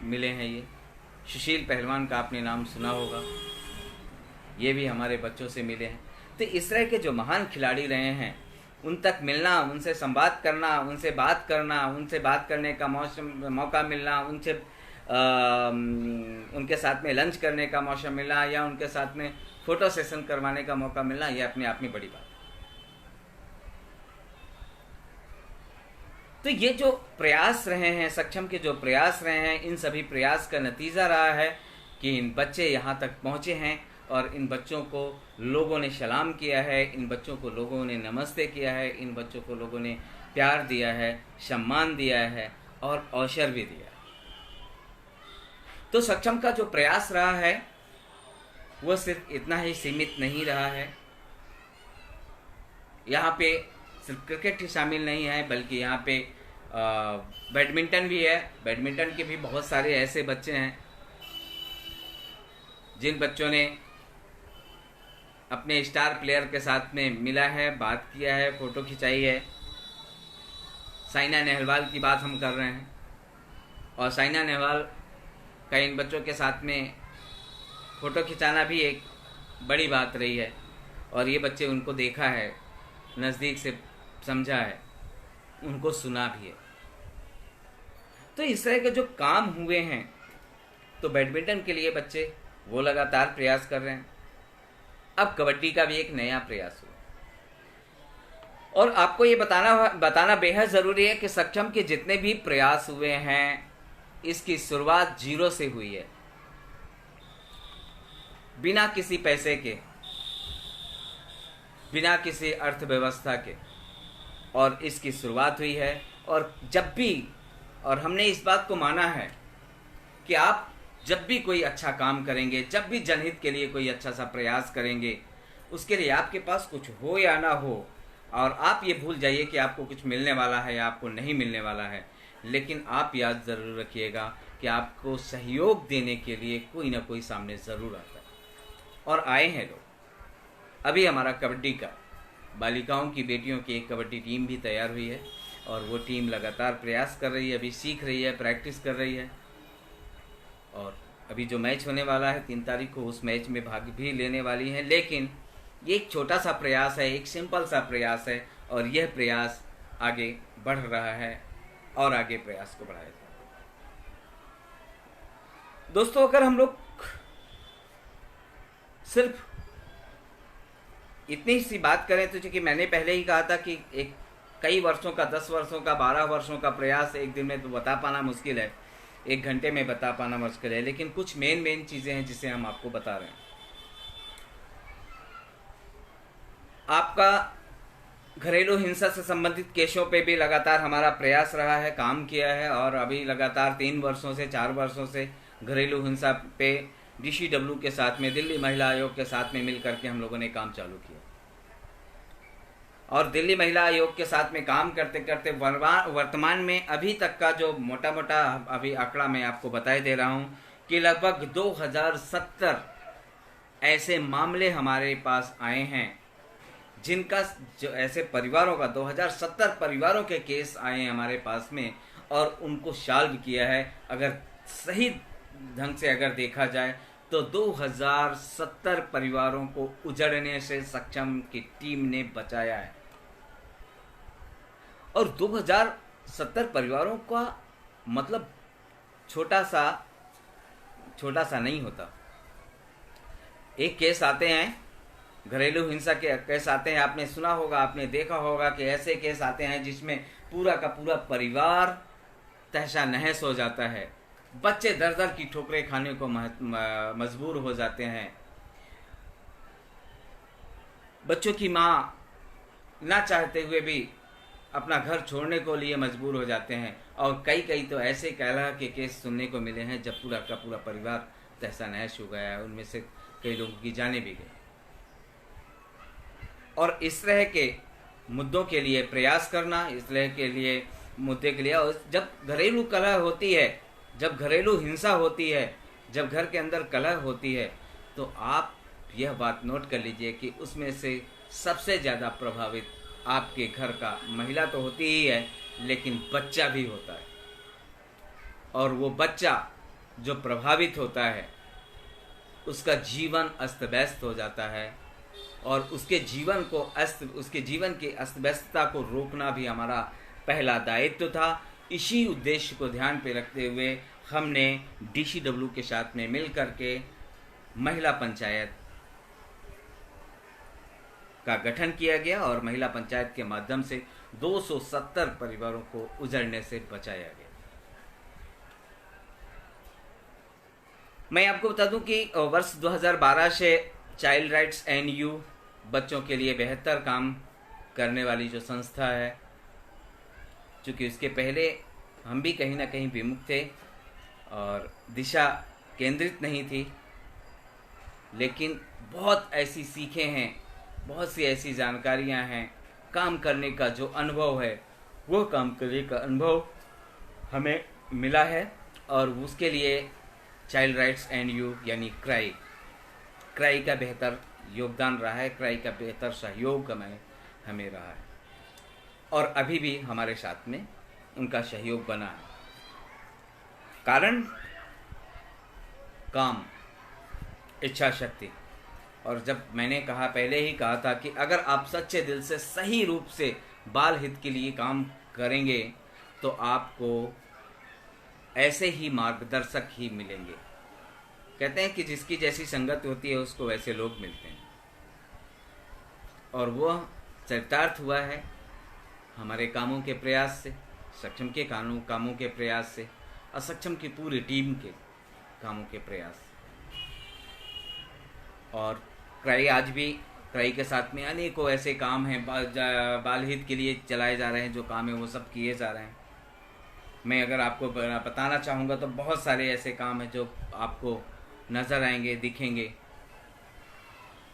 मिले हैं। ये सुशील पहलवान का आपने नाम सुना होगा, ये भी हमारे बच्चों से मिले हैं। तो इस तरह के जो महान खिलाड़ी रहे हैं, उन तक मिलना, उनसे संवाद करना, उनसे बात करना, उनसे बात करने का मौका मिलना, उनसे उनके साथ में लंच करने का मौका मिलना, या उनके साथ में फ़ोटो सेशन करवाने का मौका मिलना, ये अपने आप में बड़ी बात है। तो ये जो प्रयास रहे हैं, सक्षम के जो प्रयास रहे हैं, इन सभी प्रयास का नतीजा रहा है कि इन बच्चे यहाँ तक पहुँचे हैं, और इन बच्चों को लोगों ने सलाम किया है, इन बच्चों को लोगों ने नमस्ते किया है, इन बच्चों को लोगों ने प्यार दिया है, सम्मान दिया है और अवसर भी दिया है। तो सक्षम का जो प्रयास रहा है वो सिर्फ इतना ही सीमित नहीं रहा है। यहाँ पे सिर्फ क्रिकेट ही शामिल नहीं है, बल्कि यहाँ पे बैडमिंटन भी है। बैडमिंटन के भी बहुत सारे ऐसे बच्चे हैं जिन बच्चों ने अपने स्टार प्लेयर के साथ में मिला है, बात किया है, फ़ोटो खिंचाई है। साइना नेहवाल की बात हम कर रहे हैं, और साइना नेहवाल का इन बच्चों के साथ में फ़ोटो खिंचाना भी एक बड़ी बात रही है, और ये बच्चे उनको देखा है, नज़दीक से समझा है, उनको सुना भी है। तो इस तरह के जो काम हुए हैं, तो बैडमिंटन के लिए बच्चे वो लगातार प्रयास कर रहे हैं। अब कबड्डी का भी एक नया प्रयास हुआ, और आपको ये बताना बेहद ज़रूरी है कि सक्षम के जितने भी प्रयास हुए हैं, इसकी शुरुआत 0 से हुई है, बिना किसी पैसे के, बिना किसी अर्थव्यवस्था के, और इसकी शुरुआत हुई है। और जब भी, और हमने इस बात को माना है कि आप जब भी कोई अच्छा काम करेंगे, जब भी जनहित के लिए कोई अच्छा सा प्रयास करेंगे, उसके लिए आपके पास कुछ हो या ना हो, और आप ये भूल जाइए कि आपको कुछ मिलने वाला है या आपको नहीं मिलने वाला है, लेकिन आप याद ज़रूर रखिएगा कि आपको सहयोग देने के लिए कोई ना कोई सामने ज़रूर आता है, और आए हैं लोग। अभी हमारा कबड्डी का, बालिकाओं की, बेटियों की एक कबड्डी टीम भी तैयार हुई है, और वो टीम लगातार प्रयास कर रही है, अभी सीख रही है, प्रैक्टिस कर रही है। और अभी जो मैच होने वाला है 3 तारीख को, उस मैच में भाग भी लेने वाली हैं। लेकिन ये एक छोटा सा प्रयास है, एक सिंपल सा प्रयास है, और यह प्रयास आगे बढ़ रहा है और आगे प्रयास को बढ़ाएगा। दोस्तों, अगर हम लोग सिर्फ इतनी सी बात करें, तो चूंकि मैंने पहले ही कहा था कि एक कई वर्षों का, 10 वर्षों का, 12 वर्षों का प्रयास एक दिन में तो बता पाना मुश्किल है, 1 घंटे में बता पाना मुश्किल है, लेकिन कुछ मेन चीज़ें हैं जिसे हम आपको बता रहे हैं। आपका घरेलू हिंसा से संबंधित केसों पे भी लगातार हमारा प्रयास रहा है, काम किया है, और अभी लगातार 3 वर्षों से, 4 वर्षों से घरेलू हिंसा पे DCW के साथ में, दिल्ली महिला आयोग के साथ में मिल करके हम लोगों ने काम चालू किया। और दिल्ली महिला आयोग के साथ में काम करते करते वर्तमान में अभी तक का जो मोटा अभी आंकड़ा मैं आपको बताए दे रहा हूँ कि लगभग 2070 ऐसे मामले हमारे पास आए हैं, जिनका जो ऐसे परिवारों का 2070 परिवारों के केस आए हैं हमारे पास में, और उनको सॉल्व किया है। अगर सही ढंग से अगर देखा जाए तो 2070 परिवारों को उजड़ने से सक्षम की टीम ने बचाया है। और 2070 परिवारों का मतलब छोटा सा नहीं होता। एक केस आते हैं, घरेलू हिंसा के केस आते हैं, आपने सुना होगा, आपने देखा होगा कि ऐसे केस आते हैं जिसमें पूरा का पूरा परिवार तहशा नहस हो जाता है, बच्चे दर दर की ठोकरें खाने को मजबूर हो जाते हैं, बच्चों की माँ ना चाहते हुए भी अपना घर छोड़ने को लिए मजबूर हो जाते हैं। और कई तो ऐसे कलह के केस सुनने को मिले हैं जब पूरा का पूरा परिवार तहसा नहस हो गया है, उनमें से कई लोगों की जानें भी गई। और इस तरह के मुद्दों के लिए प्रयास करना, इस तरह के लिए मुद्दे के लिए, और जब घरेलू कलह होती है, जब घरेलू हिंसा होती है, जब घर के अंदर कलह होती है, तो आप यह बात नोट कर लीजिए कि उसमें से सबसे ज़्यादा प्रभावित आपके घर का महिला तो होती ही है, लेकिन बच्चा भी होता है। और वो बच्चा जो प्रभावित होता है उसका जीवन अस्त व्यस्त हो जाता है, और उसके जीवन की अस्त व्यस्तता को रोकना भी हमारा पहला दायित्व था। इसी उद्देश्य को ध्यान पे रखते हुए हमने DCW के साथ में मिल करके महिला पंचायत का गठन किया गया, और महिला पंचायत के माध्यम से 270 परिवारों को उजड़ने से बचाया गया। मैं आपको बता दूं कि वर्ष 2012 से चाइल्ड राइट्स NU बच्चों के लिए बेहतर काम करने वाली जो संस्था है, चूँकि उसके पहले हम भी कहीं ना कहीं विमुख थे और दिशा केंद्रित नहीं थी, लेकिन बहुत ऐसी सीखें हैं, बहुत सी ऐसी जानकारियां हैं, काम करने का जो अनुभव है, वो काम करने का अनुभव हमें मिला है। और उसके लिए चाइल्ड राइट्स NU यानी क्राई का बेहतर योगदान रहा है, क्राई का बेहतर सहयोग हमें रहा है, और अभी भी हमारे साथ में उनका सहयोग बना है। कारण काम, इच्छा शक्ति। और जब मैंने पहले ही कहा था कि अगर आप सच्चे दिल से सही रूप से बाल हित के लिए काम करेंगे तो आपको ऐसे ही मार्गदर्शक ही मिलेंगे। कहते हैं कि जिसकी जैसी संगत होती है उसको वैसे लोग मिलते हैं, और वह चरितार्थ हुआ है हमारे कामों के प्रयास से, सक्षम के कामों के प्रयास से, असक्षम की पूरी टीम के कामों के प्रयास से। और क्राई आज भी, क्राई के साथ में अनेकों ऐसे काम हैं बाल हित के लिए चलाए जा रहे हैं, जो काम है वो सब किए जा रहे हैं। मैं अगर आपको बताना चाहूँगा तो बहुत सारे ऐसे काम हैं जो आपको नज़र आएंगे, दिखेंगे,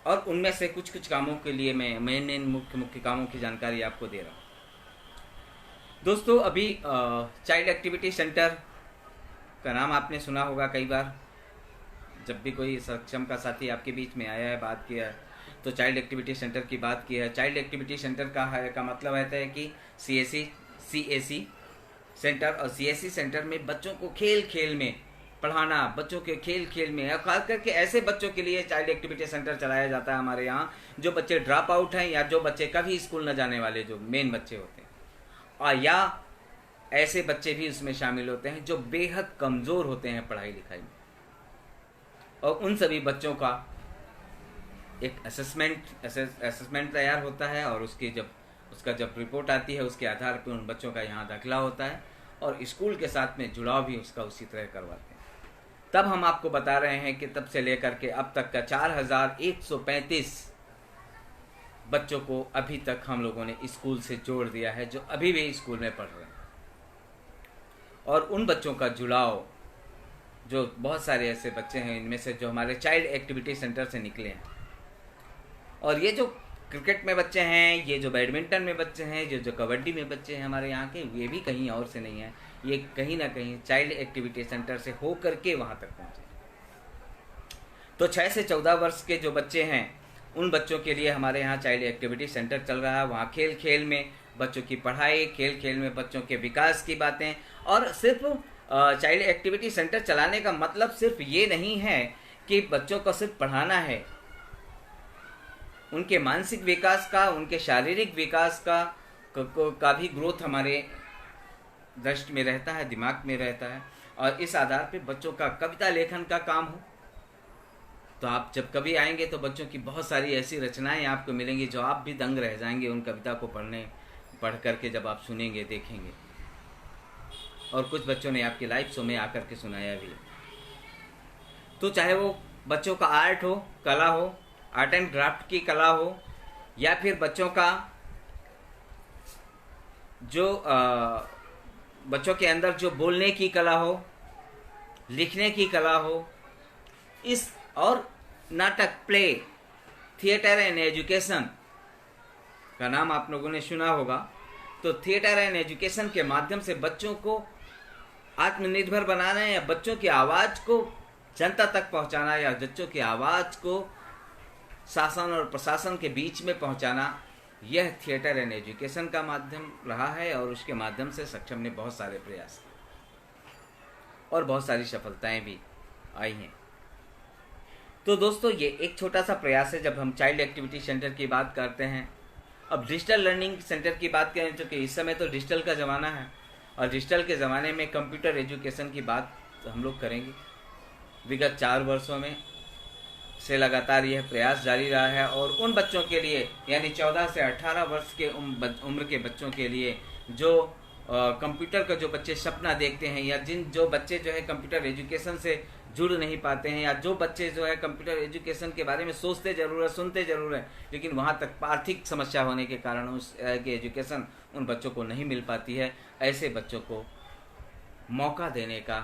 और उनमें से कुछ कामों के लिए मैं मुख्य कामों की जानकारी आपको दे रहा हूँ। दोस्तों, अभी चाइल्ड एक्टिविटी सेंटर का नाम आपने सुना होगा कई बार। जब भी कोई सक्षम का साथी आपके बीच में आया है, बात किया है, तो चाइल्ड एक्टिविटी सेंटर की बात की है। चाइल्ड एक्टिविटी सेंटर का मतलब रहता है कि CAC सेंटर, और CAC सेंटर में बच्चों को खेल में पढ़ाना, बच्चों के खेल में, और खास करके ऐसे बच्चों के लिए चाइल्ड एक्टिविटी सेंटर चलाया जाता है हमारे यहाँ जो बच्चे ड्रॉप आउट हैं, या जो बच्चे कभी स्कूल न जाने वाले जो मेन बच्चे होते हैं, और या ऐसे बच्चे भी उसमें शामिल होते हैं जो बेहद कमज़ोर होते हैं पढ़ाई लिखाई में। और उन सभी बच्चों का एक असेसमेंट तैयार होता है, और उसका जब रिपोर्ट आती है उसके आधार पर उन बच्चों का यहाँ दाखिला होता है, और स्कूल के साथ में जुड़ाव भी उसका उसी तरह करवाते हैं। तब हम आपको बता रहे हैं कि तब से लेकर के अब तक का 4135 बच्चों को अभी तक हम लोगों ने स्कूल से जोड़ दिया है, जो अभी भी स्कूल में पढ़ रहे हैं। और उन बच्चों का जुड़ाव, जो बहुत सारे ऐसे बच्चे हैं इनमें से जो हमारे चाइल्ड एक्टिविटी सेंटर से निकले हैं, और ये जो क्रिकेट में बच्चे हैं, ये जो बैडमिंटन में बच्चे हैं, जो कबड्डी में बच्चे हैं हमारे यहाँ के, ये भी कहीं और से नहीं है, ये कहीं ना कहीं चाइल्ड एक्टिविटी सेंटर से हो करके वहाँ तक पहुँचे। तो 6 से 14 वर्ष के जो बच्चे हैं, उन बच्चों के लिए हमारे यहाँ चाइल्ड एक्टिविटी सेंटर चल रहा है। वहाँ खेल में बच्चों की पढ़ाई, खेल में बच्चों के विकास की बातें। और सिर्फ चाइल्ड एक्टिविटी सेंटर चलाने का मतलब सिर्फ ये नहीं है कि बच्चों को सिर्फ पढ़ाना है, उनके मानसिक विकास का, उनके शारीरिक विकास का भी ग्रोथ हमारे दृष्टि में रहता है, दिमाग में रहता है। और इस आधार पे बच्चों का कविता लेखन का काम हो, तो आप जब कभी आएंगे तो बच्चों की बहुत सारी ऐसी रचनाएं आपको मिलेंगी जो आप भी दंग रह जाएंगे उन कविता को पढ़ करके जब आप सुनेंगे, देखेंगे। और कुछ बच्चों ने आपके लाइव शो में आकर के सुनाया भी। तो चाहे वो बच्चों का आर्ट हो, कला हो, आर्ट एंड क्राफ्ट की कला हो, या फिर बच्चों का जो बच्चों के अंदर जो बोलने की कला हो, लिखने की कला हो, इस और नाटक, प्ले, थिएटर एंड एजुकेशन का नाम आप लोगों ने सुना होगा। तो थिएटर एंड एजुकेशन के माध्यम से बच्चों को आत्मनिर्भर बनाना या बच्चों की आवाज़ को जनता तक पहुंचाना या बच्चों की आवाज़ को शासन और प्रशासन के बीच में पहुंचाना, यह थिएटर एंड एजुकेशन का माध्यम रहा है। और उसके माध्यम से सक्षम ने बहुत सारे प्रयास किए और बहुत सारी सफलताएं भी आई हैं। तो दोस्तों, ये एक छोटा सा प्रयास है जब हम चाइल्ड एक्टिविटी सेंटर की बात करते हैं। अब डिजिटल लर्निंग सेंटर की बात करें तो इस समय तो डिजिटल का ज़माना है, और डिजिटल के ज़माने में कंप्यूटर एजुकेशन की बात हम लोग करेंगे। विगत 4 वर्षों में से लगातार यह प्रयास जारी रहा है, और उन बच्चों के लिए यानी 14 से 18 वर्ष के उम्र के बच्चों के लिए जो कंप्यूटर का जो बच्चे सपना देखते हैं, या जो बच्चे जो है कंप्यूटर एजुकेशन से जुड़ नहीं पाते हैं, या जो बच्चे जो है कंप्यूटर एजुकेशन के बारे में सोचते ज़रूर है, सुनते ज़रूर है, लेकिन वहाँ तक आर्थिक समस्या होने के कारण उस की एजुकेशन उन बच्चों को नहीं मिल पाती है, ऐसे बच्चों को मौका देने का,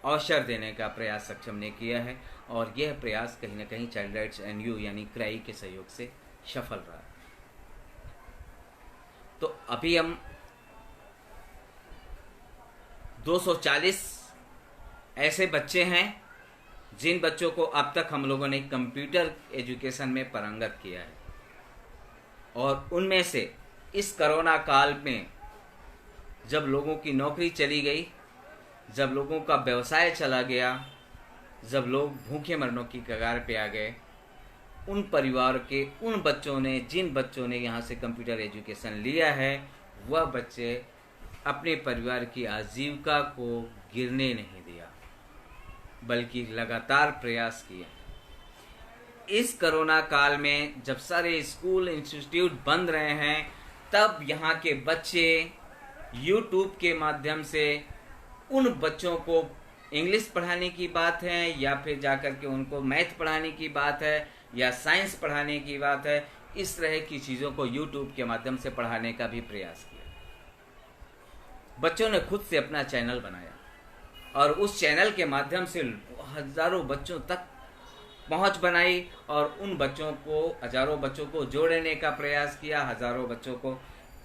अवसर देने का प्रयास सक्षम ने किया है। और यह प्रयास कहीं ना कहीं चाइल्ड राइट्स NU यानी क्राई के सहयोग से सफल रहा है। तो अभी हम 240 ऐसे बच्चे हैं जिन बच्चों को अब तक हम लोगों ने कंप्यूटर एजुकेशन में पारंगत किया है। और उनमें से इस कोरोना काल में जब लोगों की नौकरी चली गई, जब लोगों का व्यवसाय चला गया, जब लोग भूखे मरने की कगार पे आ गए, उन परिवार के उन बच्चों ने, जिन बच्चों ने यहाँ से कंप्यूटर एजुकेशन लिया है, वह बच्चे अपने परिवार की आजीविका को गिरने नहीं दिया, बल्कि लगातार प्रयास किया। इस कोरोना काल में जब सारे स्कूल इंस्टीट्यूट बंद रहे हैं, तब यहाँ के बच्चे YouTube के माध्यम से उन बच्चों को इंग्लिश पढ़ाने की बात है, या फिर जाकर के उनको मैथ पढ़ाने की बात है, या साइंस पढ़ाने की बात है, इस तरह की चीज़ों को YouTube के माध्यम से पढ़ाने का भी प्रयास किया। बच्चों ने खुद से अपना चैनल बनाया और उस चैनल के माध्यम से हज़ारों बच्चों तक पहुंच बनाई, और उन बच्चों को, हज़ारों बच्चों को जोड़ने का प्रयास किया, हज़ारों बच्चों को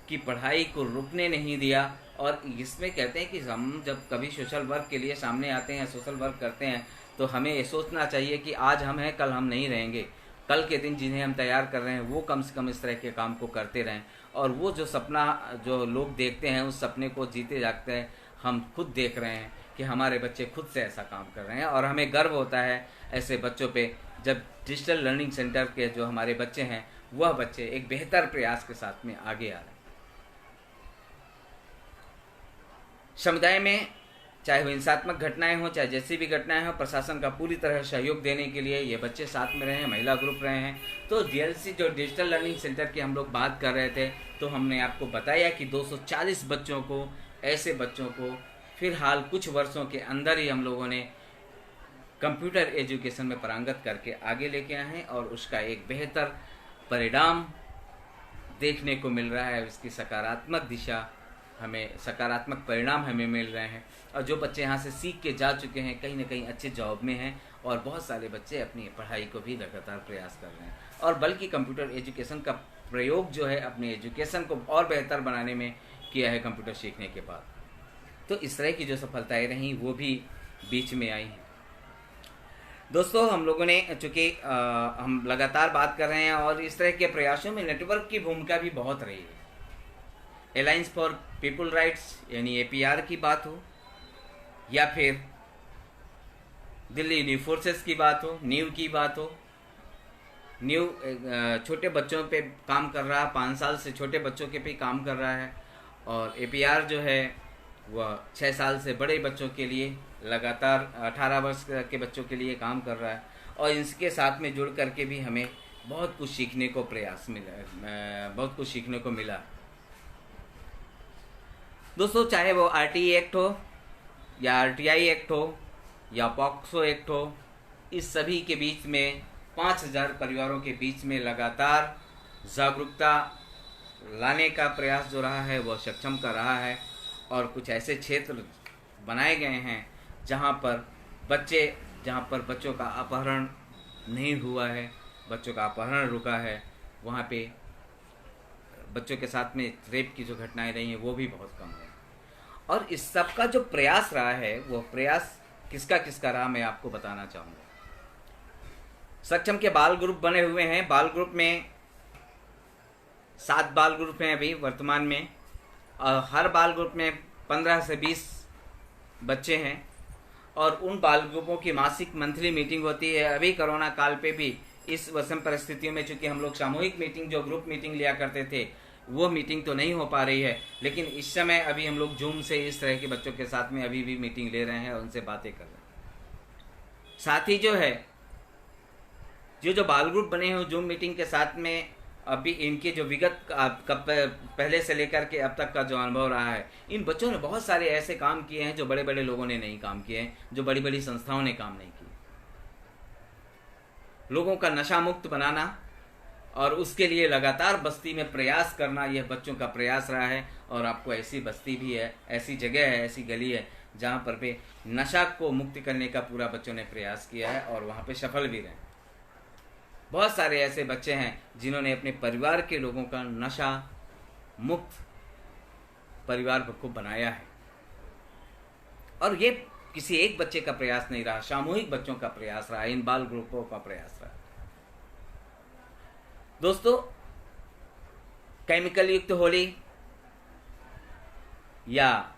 की पढ़ाई को रुकने नहीं दिया। और इसमें कहते हैं कि हम जब कभी सोशल वर्क के लिए सामने आते हैं, सोशल वर्क करते हैं, तो हमें ये सोचना चाहिए कि आज हम हैं, कल हम नहीं रहेंगे। कल के दिन जिन्हें हम तैयार कर रहे हैं वो कम से कम इस तरह के काम को करते रहें, और वो जो सपना जो लोग देखते हैं उस सपने को जीते जागते हैं। हम खुद देख रहे हैं कि हमारे बच्चे खुद से ऐसा काम कर रहे हैं, और हमें गर्व होता है ऐसे बच्चों पे जब डिजिटल लर्निंग सेंटर के जो हमारे बच्चे हैं, वह बच्चे एक बेहतर प्रयास के साथ में आगे आ रहे हैं। समुदाय में चाहे वो हिंसात्मक घटनाएं हो, चाहे जैसी भी घटनाएं हो, प्रशासन का पूरी तरह सहयोग देने के लिए ये बच्चे साथ में रहे हैं, महिला ग्रुप रहे हैं। तो DLC जो डिजिटल लर्निंग सेंटर की हम लोग बात कर रहे थे, तो हमने आपको बताया कि 240 बच्चों को, ऐसे बच्चों को फिलहाल कुछ वर्षों के अंदर ही हम लोगों ने कंप्यूटर एजुकेशन में पारंगत करके आगे लेके आए हैं, और उसका एक बेहतर परिणाम देखने को मिल रहा है। उसकी सकारात्मक दिशा हमें, सकारात्मक परिणाम हमें मिल रहे हैं, और जो बच्चे यहाँ से सीख के जा चुके हैं कहीं ना कहीं अच्छे जॉब में हैं, और बहुत सारे बच्चे अपनी पढ़ाई को भी लगातार प्रयास कर रहे हैं, और बल्कि कंप्यूटर एजुकेशन का प्रयोग जो है अपने एजुकेशन को और बेहतर बनाने में किया है कंप्यूटर सीखने के बाद। तो इस तरह की जो सफलताएँ रहीं वो भी बीच में आई हैं। दोस्तों, हम लोगों ने चूँकि हम लगातार बात कर रहे हैं, और इस तरह के प्रयासों में नेटवर्क की भूमिका भी बहुत रही है। अलायंस फॉर पीपल राइट्स यानी APR की बात हो, या फिर दिल्ली न्यू फोर्सेस की बात हो, न्यू की बात हो, न्यू छोटे बच्चों पे काम कर रहा है, 5 साल से छोटे बच्चों के पे काम कर रहा है। और एपीआर जो है वह 6 साल से बड़े बच्चों के लिए लगातार 18 वर्ष के बच्चों के लिए काम कर रहा है। और इसके साथ में जुड़ करके भी हमें बहुत कुछ सीखने को बहुत कुछ सीखने को मिला। दोस्तों, चाहे वो आरटीई एक्ट हो या आरटीआई एक्ट हो या पॉक्सो एक्ट हो, इस सभी के बीच में 5000 परिवारों के बीच में लगातार जागरूकता लाने का प्रयास जो रहा है वह सक्षम कर रहा है। और कुछ ऐसे क्षेत्र बनाए गए हैं जहाँ पर बच्चों का अपहरण नहीं हुआ है, बच्चों का अपहरण रुका है, वहाँ पे बच्चों के साथ में रेप की जो घटनाएं रही हैं वो भी बहुत कम है। और इस सब का जो प्रयास रहा है वो प्रयास किसका रहा, मैं आपको बताना चाहूँगा। सक्षम के बाल ग्रुप बने हुए हैं। बाल ग्रुप में 7 बाल ग्रुप हैं अभी वर्तमान में, और हर बाल ग्रुप में 15 से 20 बच्चे हैं। और उन बाल ग्रुपों की मासिक मंथली मीटिंग होती है। अभी कोरोना काल पे भी इस विषम परिस्थितियों में चूंकि हम लोग सामूहिक मीटिंग जो ग्रुप मीटिंग लिया करते थे वो मीटिंग तो नहीं हो पा रही है, लेकिन इस समय अभी हम लोग जूम से इस तरह के बच्चों के साथ में अभी भी मीटिंग ले रहे हैं और उनसे बातें कर रहे हैं। साथ ही जो है जो बाल ग्रुप बने हैं जूम मीटिंग के साथ में अभी इनके जो विगत पहले से लेकर के अब तक का जो अनुभव रहा है, इन बच्चों ने बहुत सारे ऐसे काम किए हैं जो बड़े बड़े लोगों ने नहीं काम किए हैं, जो बड़ी बड़ी संस्थाओं ने काम नहीं किए। लोगों का नशा मुक्त बनाना और उसके लिए लगातार बस्ती में प्रयास करना, यह बच्चों का प्रयास रहा है। और आपको ऐसी बस्ती भी है, ऐसी जगह है, ऐसी गली है जहाँ पर पे नशा को मुक्त करने का पूरा बच्चों ने प्रयास किया है और वहाँ पे सफल भी रहे। बहुत सारे ऐसे बच्चे हैं जिन्होंने अपने परिवार के लोगों का नशा मुक्त परिवार को बनाया है। और ये किसी एक बच्चे का प्रयास नहीं रहा, सामूहिक बच्चों का प्रयास रहा, इन बाल ग्रुपों का प्रयास रहा। दोस्तों, केमिकल युक्त होली या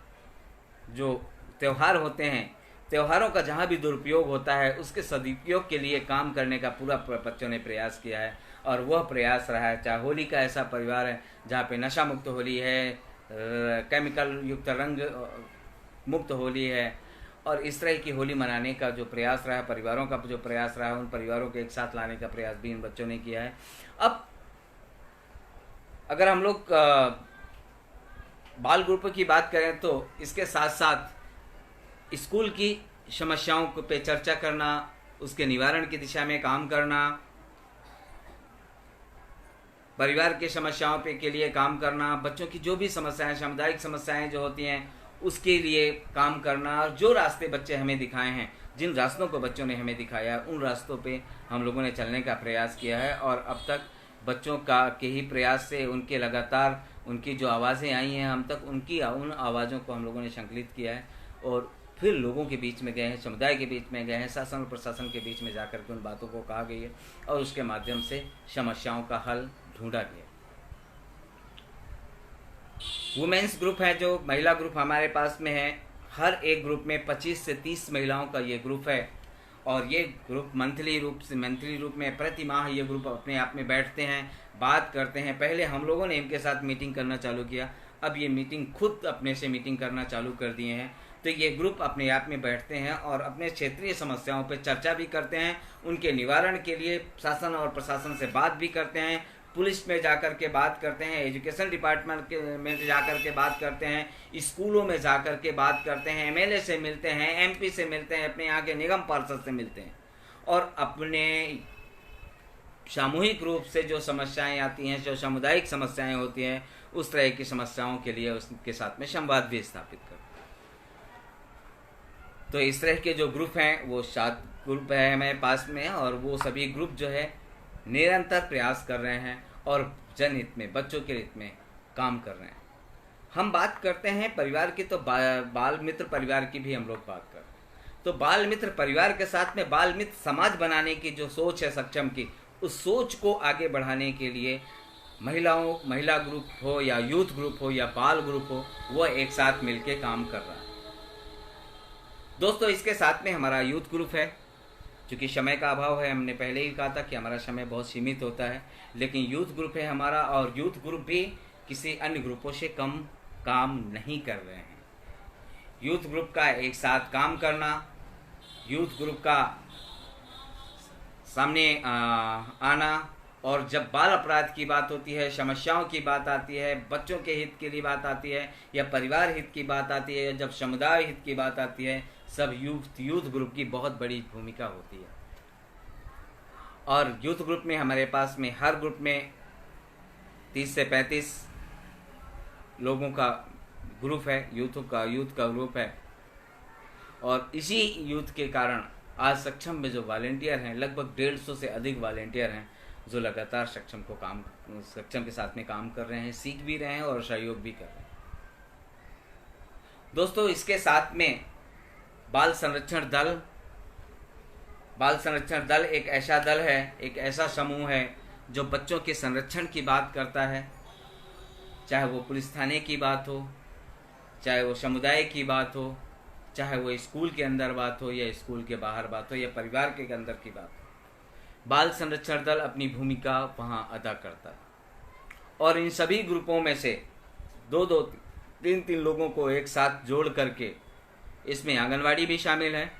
जो त्योहार होते हैं, त्योहारों का जहाँ भी दुरुपयोग होता है उसके सदुपयोग के लिए काम करने का पूरा बच्चों ने प्रयास किया है। और वह प्रयास रहा है, चाहे होली का ऐसा परिवार है जहाँ पे नशा मुक्त होली है, केमिकल युक्त रंग मुक्त होली है, और इस तरह की होली मनाने का जो प्रयास रहा है, परिवारों का जो प्रयास रहा है, उन परिवारों को एक साथ लाने का प्रयास भी इन बच्चों ने किया है। अब अगर हम लोग बाल ग्रुप की बात करें तो इसके साथ साथ स्कूल की समस्याओं को पे चर्चा करना, उसके निवारण की दिशा में काम करना, परिवार की समस्याओं पे के लिए काम करना, बच्चों की जो भी समस्याएं, सामुदायिक समस्याएं जो होती हैं उसके लिए काम करना, और जो रास्ते बच्चे हमें दिखाए हैं, जिन रास्तों को बच्चों ने हमें दिखाया उन रास्तों पे हम लोगों ने चलने का प्रयास किया है। और अब तक बच्चों के ही प्रयास से उनके लगातार उनकी जो आवाज़ें आई हैं हम तक उन आवाज़ों को हम लोगों ने संकलित किया है और फिर लोगों के बीच में गए हैं, समुदाय के बीच में गए हैं, शासन और प्रशासन के बीच में जाकर के उन बातों को कहा गई है और उसके माध्यम से समस्याओं का हल ढूंढा गया। वुमेन्स ग्रुप है, जो महिला ग्रुप हमारे पास में है, हर एक ग्रुप में 25 से 30 महिलाओं का ये ग्रुप है। और ये ग्रुप मंथली रूप में प्रति माह ये ग्रुप अपने आप में बैठते हैं, बात करते हैं। पहले हम लोगों ने इनके साथ मीटिंग करना चालू किया, अब ये मीटिंग खुद अपने से मीटिंग करना चालू कर दिए हैं। तो ये ग्रुप अपने आप में बैठते हैं और अपने क्षेत्रीय समस्याओं पर चर्चा भी करते हैं, उनके निवारण के लिए शासन और प्रशासन से बात भी करते हैं, पुलिस में जाकर के बात करते हैं, एजुकेशन डिपार्टमेंट में जाकर के बात करते हैं, स्कूलों में जाकर के बात करते हैं, एमएलए से मिलते हैं, एमपी से मिलते हैं, अपने यहाँ के निगम पार्षद से मिलते हैं और अपने सामूहिक रूप से जो समस्याएं आती हैं, जो सामुदायिक समस्याएं होती हैं, उस तरह की समस्याओं के लिए उसके साथ में संवाद भी स्थापित करते हैं। तो इस तरह के जो ग्रुप हैं वो 7 ग्रुप है हमारे पास में, और वो सभी ग्रुप जो है निरंतर प्रयास कर रहे हैं और जनहित में, बच्चों के हित में काम कर रहे हैं। हम बात करते हैं परिवार की, तो बाल मित्र परिवार की भी हम लोग बात करते हैं। तो बाल मित्र परिवार के साथ में बाल मित्र समाज बनाने की जो सोच है सक्षम की, उस सोच को आगे बढ़ाने के लिए महिला ग्रुप हो या यूथ ग्रुप हो या बाल ग्रुप हो, वो एक साथ मिलके काम कर रहा है। दोस्तों, इसके साथ में हमारा यूथ ग्रुप है, क्योंकि समय का अभाव है, हमने पहले ही कहा था कि हमारा समय बहुत सीमित होता है, लेकिन यूथ ग्रुप है हमारा, और यूथ ग्रुप भी किसी अन्य ग्रुपों से कम काम नहीं कर रहे हैं। यूथ ग्रुप का एक साथ काम करना, यूथ ग्रुप का सामने आना, और जब बाल अपराध की बात होती है, समस्याओं की बात आती है, बच्चों के हित के लिए बात आती है, या परिवार हित की बात आती है, जब समुदाय हित की बात आती है, सब यूथ ग्रुप की बहुत बड़ी भूमिका होती है। और यूथ ग्रुप में हमारे पास में हर ग्रुप में 30 से 35 लोगों का ग्रुप है, यूथ का ग्रुप है। और इसी यूथ के कारण आज सक्षम में जो वॉलेंटियर हैं, लगभग 150 से अधिक वॉलेंटियर हैं, जो लगातार सक्षम के साथ में काम कर रहे हैं, सीख भी रहे हैं और सहयोग भी कर रहे हैं। दोस्तों, इसके साथ में बाल संरक्षण दल एक ऐसा दल है, एक ऐसा समूह है जो बच्चों के संरक्षण की बात करता है। चाहे वो पुलिस थाने की बात हो, चाहे वो समुदाय की बात हो, चाहे वो स्कूल के अंदर बात हो या स्कूल के बाहर बात हो या परिवार के अंदर की बात हो, बाल संरक्षण दल अपनी भूमिका वहाँ अदा करता है। और इन सभी ग्रुपों में से 2-2, 3-3 लोगों को एक साथ जोड़ करके, इसमें आंगनवाड़ी भी शामिल है,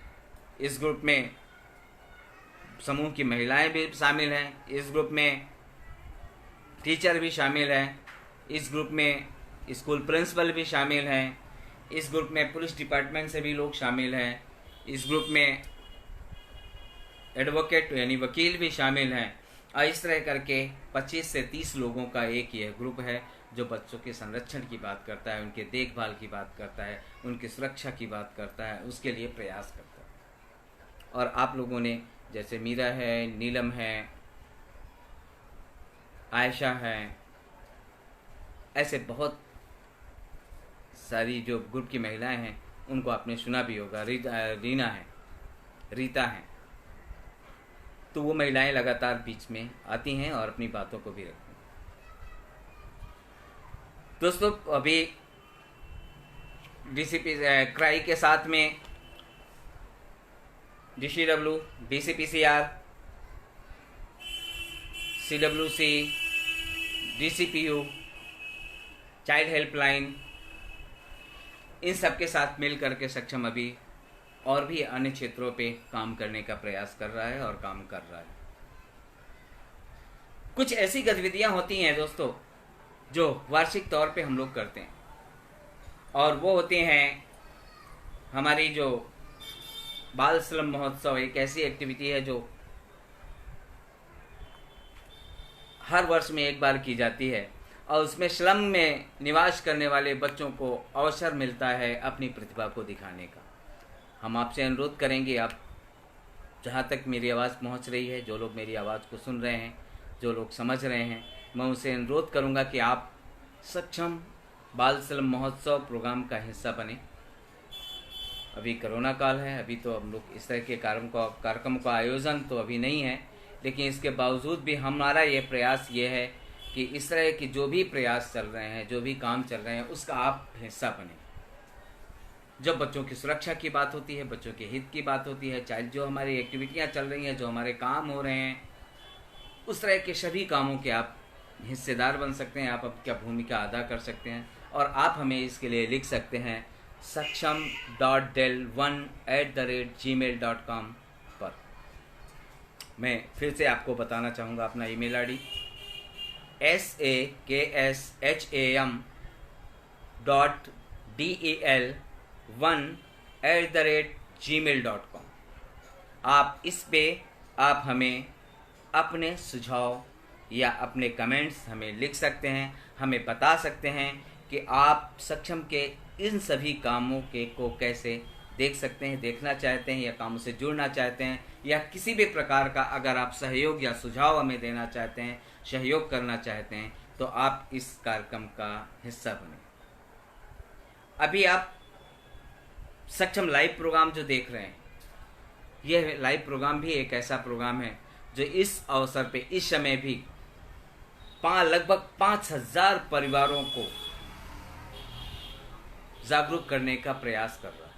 इस ग्रुप में समूह की महिलाएं भी शामिल हैं, इस ग्रुप में टीचर भी शामिल हैं, इस ग्रुप में स्कूल प्रिंसिपल भी शामिल हैं, इस ग्रुप में पुलिस डिपार्टमेंट से भी लोग शामिल हैं, इस ग्रुप में एडवोकेट यानी वकील भी शामिल हैं। और इस तरह करके 25 से 30 लोगों का एक यह ग्रुप है जो बच्चों के संरक्षण की बात करता है, उनके देखभाल की बात करता है, उनकी सुरक्षा की बात करता है, उसके लिए प्रयास करता है। और आप लोगों ने जैसे मीरा है, नीलम है, आयशा है, ऐसे बहुत सारी जो ग्रुप की महिलाएं हैं उनको आपने सुना भी होगा। रीना है, रीता है, तो वो महिलाएं लगातार बीच में आती हैं और अपनी बातों को भी रखती हैं। दोस्तों, अभी डीसीपी क्राई के साथ में DCW, DCPCR, CWC, DCPU, child helpline, इन सब के साथ मिल करके सक्षम अभी और भी अन्य क्षेत्रों पे काम करने का प्रयास कर रहा है और काम कर रहा है। कुछ ऐसी गतिविधियां होती हैं दोस्तों जो वार्षिक तौर पे हम लोग करते हैं, और वो होते हैं हमारी जो बाल स्लम महोत्सव। एक ऐसी एक्टिविटी है जो हर वर्ष में एक बार की जाती है, और उसमें स्लम में निवास करने वाले बच्चों को अवसर मिलता है अपनी प्रतिभा को दिखाने का। हम आपसे अनुरोध करेंगे, आप जहाँ तक मेरी आवाज़ पहुँच रही है, जो लोग मेरी आवाज़ को सुन रहे हैं, जो लोग समझ रहे हैं, मैं उनसे अनुरोध करूँगा कि आप सक्षम बाल स्लम महोत्सव प्रोग्राम का हिस्सा बने। अभी कोरोना काल है, अभी तो हम लोग इस तरह के कार्यक्रम का आयोजन तो अभी नहीं है, लेकिन इसके बावजूद भी हमारा ये प्रयास ये है कि इस तरह के जो भी प्रयास चल रहे हैं, जो भी काम चल रहे हैं, उसका आप हिस्सा बने। जब बच्चों की सुरक्षा की बात होती है, बच्चों के हित की बात होती है, चाहे जो हमारी एक्टिविटियां चल रही हैं, जो हमारे काम हो रहे हैं, उस तरह के सभी कामों के आप हिस्सेदार बन सकते हैं, आप अपनी भूमिका अदा कर सकते हैं। और आप हमें इसके लिए लिख सकते हैं saksham.del1@gmail.com पर। मैं फिर से आपको बताना चाहूँगा अपना ईमेल आईडी saksham.del1@gmail.com। आप इस पे आप हमें अपने सुझाव या अपने कमेंट्स हमें लिख सकते हैं, हमें बता सकते हैं कि आप सक्षम के इन सभी कामों को कैसे देख सकते हैं, देखना चाहते हैं, या कामों से जुड़ना चाहते हैं, या किसी भी प्रकार का अगर आप सहयोग या सुझाव हमें देना चाहते हैं, सहयोग करना चाहते हैं, तो आप इस कार्यक्रम का हिस्सा बने। अभी आप सक्षम लाइव प्रोग्राम जो देख रहे हैं, यह लाइव प्रोग्राम भी एक ऐसा प्रोग्राम है जो इस अवसर पे इस समय भी लगभग 5000 परिवारों को जागरूक करने का प्रयास कर रहा है।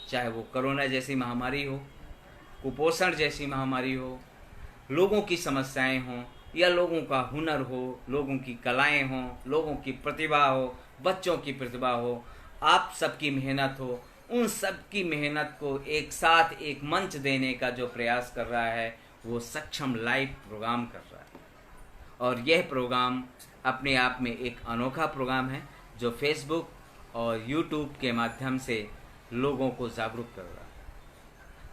चाहे वो कोरोना जैसी महामारी हो, कुपोषण जैसी महामारी हो, लोगों की समस्याएं हों, या लोगों का हुनर हो, लोगों की कलाएं हों, लोगों की प्रतिभा हो, बच्चों की प्रतिभा हो, आप सबकी मेहनत हो, उन सब की मेहनत को एक साथ एक मंच देने का जो प्रयास कर रहा है वो सक्षम लाइव प्रोग्राम कर रहा है। और यह प्रोग्राम अपने आप में एक अनोखा प्रोग्राम है जो फेसबुक और यूट्यूब के माध्यम से लोगों को जागरूक कर रहा है।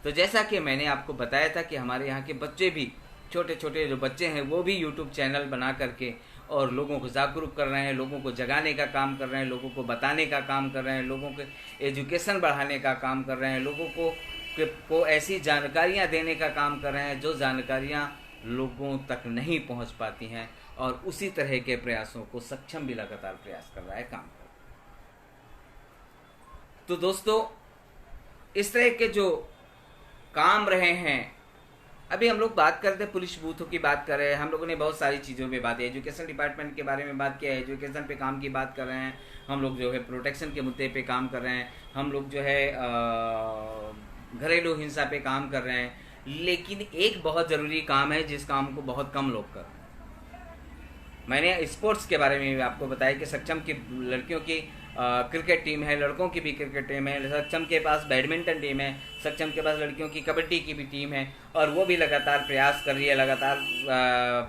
तो जैसा कि मैंने आपको बताया था कि हमारे यहाँ के बच्चे भी, छोटे छोटे जो बच्चे हैं वो भी यूट्यूब चैनल बना करके और लोगों को जागरूक कर रहे हैं, लोगों को जगाने का काम कर रहे हैं, लोगों को बताने का काम कर रहे हैं, लोगों के एजुकेशन बढ़ाने का काम कर रहे हैं, लोगों को ऐसी जानकारियाँ देने का काम कर रहे हैं जो जानकारियाँ लोगों तक नहीं पहुँच पाती हैं। और उसी तरह के प्रयासों को सक्षम भी लगातार प्रयास कर रहा है, काम कर। तो दोस्तों, इस तरह के जो काम रहे हैं, अभी हम लोग बात करते हैं पुलिस बूथों की बात कर रहे हैं, हम लोगों ने बहुत सारी चीज़ों पे बात की, एजुकेशन डिपार्टमेंट के बारे में बात किया है, एजुकेशन पे काम की बात कर रहे हैं, हम लोग जो है प्रोटेक्शन के मुद्दे पे काम कर रहे हैं, हम लोग जो है घरेलू हिंसा पे काम कर रहे हैं। लेकिन एक बहुत ज़रूरी काम है जिस काम को बहुत कम लोग कर रहे हैं। मैंने स्पोर्ट्स के बारे में भी आपको बताया कि सक्षम की लड़कियों की क्रिकेट टीम है, लड़कों की भी क्रिकेट टीम है, सक्षम के पास बैडमिंटन टीम है, सक्षम के पास लड़कियों की कबड्डी की भी टीम है, और वो भी लगातार प्रयास कर रही है लगातार।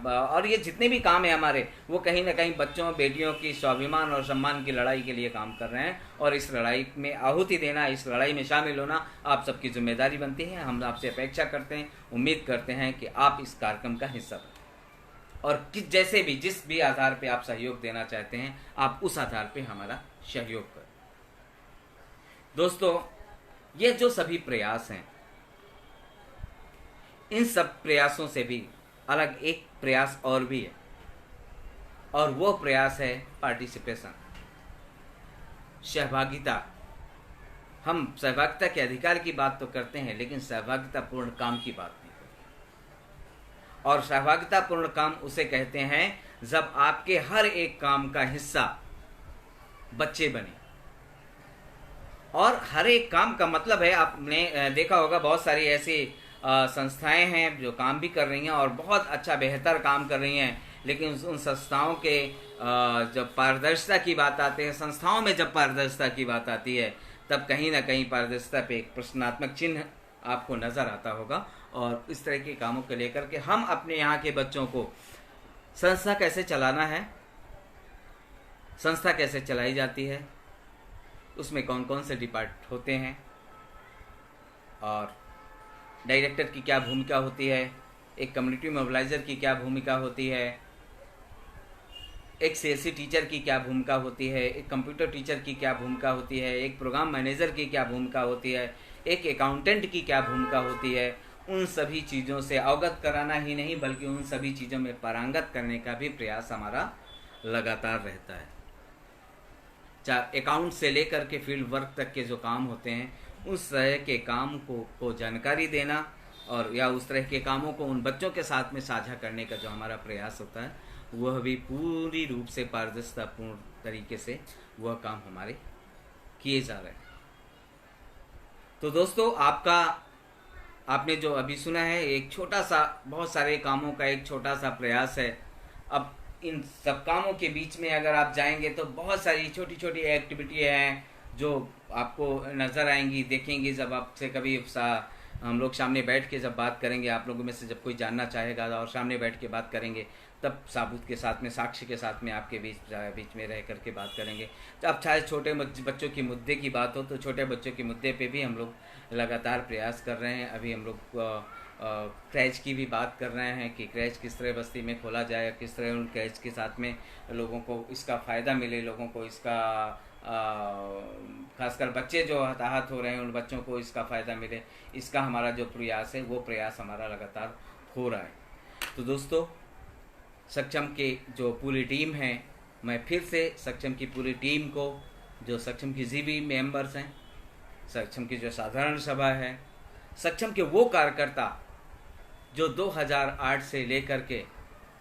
और ये जितने भी काम है हमारे, वो कहीं ना कहीं बच्चों बेटियों की स्वाभिमान और सम्मान की लड़ाई के लिए काम कर रहे हैं। और इस लड़ाई में आहुति देना, इस लड़ाई में शामिल होना आप सबकी जिम्मेदारी बनती है। हम आपसे अपेक्षा करते हैं, उम्मीद करते हैं कि आप इस कार्यक्रम का हिस्सा बनें और जिस भी आधार पे आप सहयोग देना चाहते हैं, आप उस आधार पे हमारा सहयोग करें। दोस्तों, ये जो सभी प्रयास हैं, इन सब प्रयासों से भी अलग एक प्रयास और भी है, और वो प्रयास है पार्टिसिपेशन, सहभागिता। हम सहभागिता के अधिकार की बात तो करते हैं, लेकिन सहभागिता पूर्ण काम की बात नहीं करते। और सहभागिता पूर्ण काम उसे कहते हैं जब आपके हर एक काम का हिस्सा बच्चे बने। और हर एक काम का मतलब है, आपने देखा होगा बहुत सारी ऐसी संस्थाएं हैं जो काम भी कर रही हैं और बहुत अच्छा बेहतर काम कर रही हैं, लेकिन उन संस्थाओं के जब पारदर्शिता की बात आती है, संस्थाओं में जब पारदर्शिता की बात आती है, तब कहीं ना कहीं पारदर्शिता पे एक प्रश्नात्मक चिन्ह आपको नज़र आता होगा। और इस तरह के कामों को लेकर के हम अपने यहाँ के बच्चों को संस्था कैसे चलाना है, संस्था कैसे चलाई जाती है, उसमें कौन कौन से डिपार्ट होते हैं, और डायरेक्टर की क्या भूमिका होती है, एक कम्युनिटी मोबिलाइज़र की क्या भूमिका होती है, एक सीएससी टीचर की क्या भूमिका होती है, एक कंप्यूटर टीचर की क्या भूमिका होती है, एक प्रोग्राम मैनेजर की क्या भूमिका होती है, एक अकाउंटेंट की क्या भूमिका होती है, उन सभी चीज़ों से अवगत कराना ही नहीं बल्कि उन सभी चीज़ों में पारंगत करने का भी प्रयास हमारा लगातार रहता है। चाहे अकाउंट से लेकर के फील्ड वर्क तक के जो काम होते हैं, उस तरह के काम को जानकारी देना और या उस तरह के कामों को उन बच्चों के साथ में साझा करने का जो हमारा प्रयास होता है, वह भी पूरी रूप से पारदर्शितापूर्ण तरीके से वह काम हमारे किए जा रहे हैं। तो दोस्तों, आपने जो अभी सुना है एक छोटा सा, बहुत सारे कामों का एक छोटा सा प्रयास है। अब इन सब कामों के बीच में अगर आप जाएंगे तो बहुत सारी छोटी छोटी एक्टिविटी हैं जो आपको नज़र आएंगी, देखेंगी। जब आपसे कभी हम लोग सामने बैठ के जब बात करेंगे, आप लोगों में से जब कोई जानना चाहेगा और सामने बैठ के बात करेंगे, तब साबुत के साथ में, साक्ष्य के साथ में आपके बीच में रह करके बात करेंगे। अब चाहे छोटे बच्चों की मुद्दे की बात हो तो छोटे बच्चों के मुद्दे पे भी हम लोग लगातार प्रयास कर रहे हैं। अभी हम लोग क्रैच की भी बात कर रहे हैं कि क्रैच किस तरह बस्ती में खोला जाए, किस तरह उन क्रैच के साथ में लोगों को इसका फ़ायदा मिले, लोगों को इसका खासकर बच्चे जो हताहत हो रहे हैं उन बच्चों को इसका फ़ायदा मिले। इसका हमारा जो प्रयास है वो प्रयास हमारा लगातार हो रहा है। तो दोस्तों, सक्षम के जो पूरी टीम है, मैं फिर से सक्षम की पूरी टीम को, जो सक्षम की जीबी मेंबर्स हैं, सक्षम की जो साधारण सभा है, सक्षम के वो कार्यकर्ता जो 2008 से लेकर के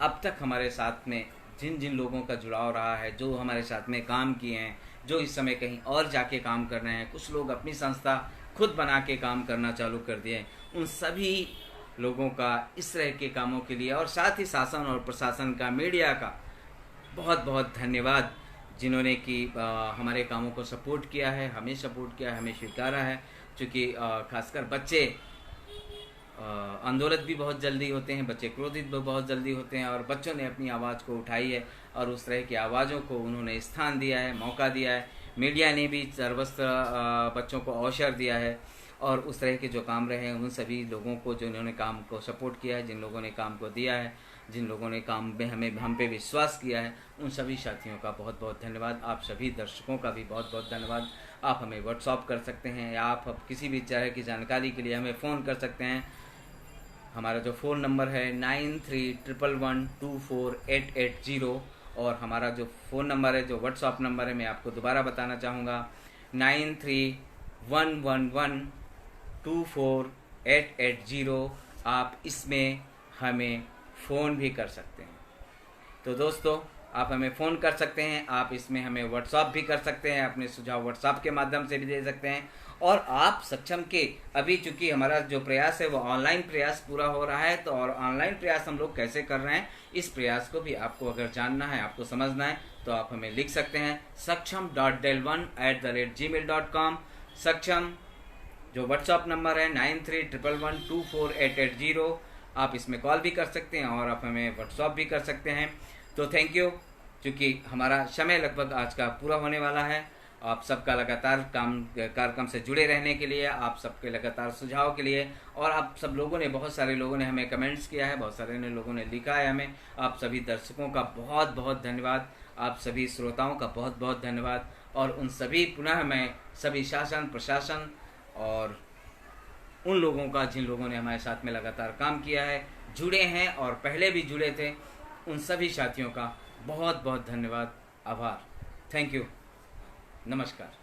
अब तक हमारे साथ में जिन जिन लोगों का जुड़ाव रहा है, जो हमारे साथ में काम किए हैं, जो इस समय कहीं और जाके काम कर रहे हैं, कुछ लोग अपनी संस्था खुद बना के काम करना चालू कर दिए, उन सभी लोगों का इस तरह के कामों के लिए, और साथ ही शासन और प्रशासन का, मीडिया का बहुत बहुत धन्यवाद, जिन्होंने कि हमारे कामों को सपोर्ट किया है, हमें सपोर्ट किया है, हमें स्वीकारा है। चूँकि खासकर बच्चे आंदोलित भी बहुत जल्दी होते हैं, बच्चे क्रोधित भी बहुत जल्दी होते हैं, और बच्चों ने अपनी आवाज़ को उठाई है और उस तरह की आवाज़ों को उन्होंने स्थान दिया है, मौका दिया है। मीडिया ने भी सर्वस्त्र बच्चों को अवसर दिया है, और उस तरह के जो काम रहे हैं उन सभी लोगों को, जो इन्होंने काम को सपोर्ट किया है, जिन लोगों ने काम को दिया है, जिन लोगों ने काम में हम पे विश्वास किया है, उन सभी साथियों का बहुत बहुत धन्यवाद। आप सभी दर्शकों का भी बहुत बहुत धन्यवाद। आप हमें व्हाट्सअप कर सकते हैं, या आप किसी भी तरह की जानकारी के लिए हमें फ़ोन कर सकते हैं। हमारा जो फ़ोन नंबर है 9311124880, और हमारा जो फ़ोन नंबर है, जो व्हाट्सअप नंबर है, मैं आपको दोबारा बताना चाहूँगा 9311124880। आप इसमें हमें फ़ोन भी कर सकते हैं। तो दोस्तों, आप हमें फ़ोन कर सकते हैं, आप इसमें हमें व्हाट्सअप भी कर सकते हैं, अपने सुझाव व्हाट्सअप के माध्यम से भी दे सकते हैं। और आप सक्षम के, अभी चूँकि हमारा जो प्रयास है वो ऑनलाइन प्रयास पूरा हो रहा है, तो और ऑनलाइन प्रयास हम लोग कैसे कर रहे हैं, इस प्रयास को भी आपको अगर जानना है, आपको समझना है, तो आप हमें लिख सकते हैं saksham.del1@gmail.com। सक्षम जो व्हाट्सअप नंबर है 9311124880। आप इसमें कॉल भी कर सकते हैं और आप हमें व्हाट्सअप भी कर सकते हैं। तो थैंक यू, क्योंकि हमारा समय लगभग आज का पूरा होने वाला है। आप सबका लगातार कार्यक्रम से जुड़े रहने के लिए, आप सबके लगातार सुझाव के लिए, और आप सब लोगों ने, बहुत सारे लोगों ने हमें कमेंट्स किया है, बहुत सारे लोगों ने लिखा है हमें। आप सभी दर्शकों का बहुत बहुत धन्यवाद, आप सभी श्रोताओं का बहुत बहुत धन्यवाद, और उन सभी पुनः मैं सभी शासन प्रशासन और उन लोगों का, जिन लोगों ने हमारे साथ में लगातार काम किया है, जुड़े हैं और पहले भी जुड़े थे, उन सभी साथियों का बहुत बहुत धन्यवाद, आभार। थैंक यू, नमस्कार।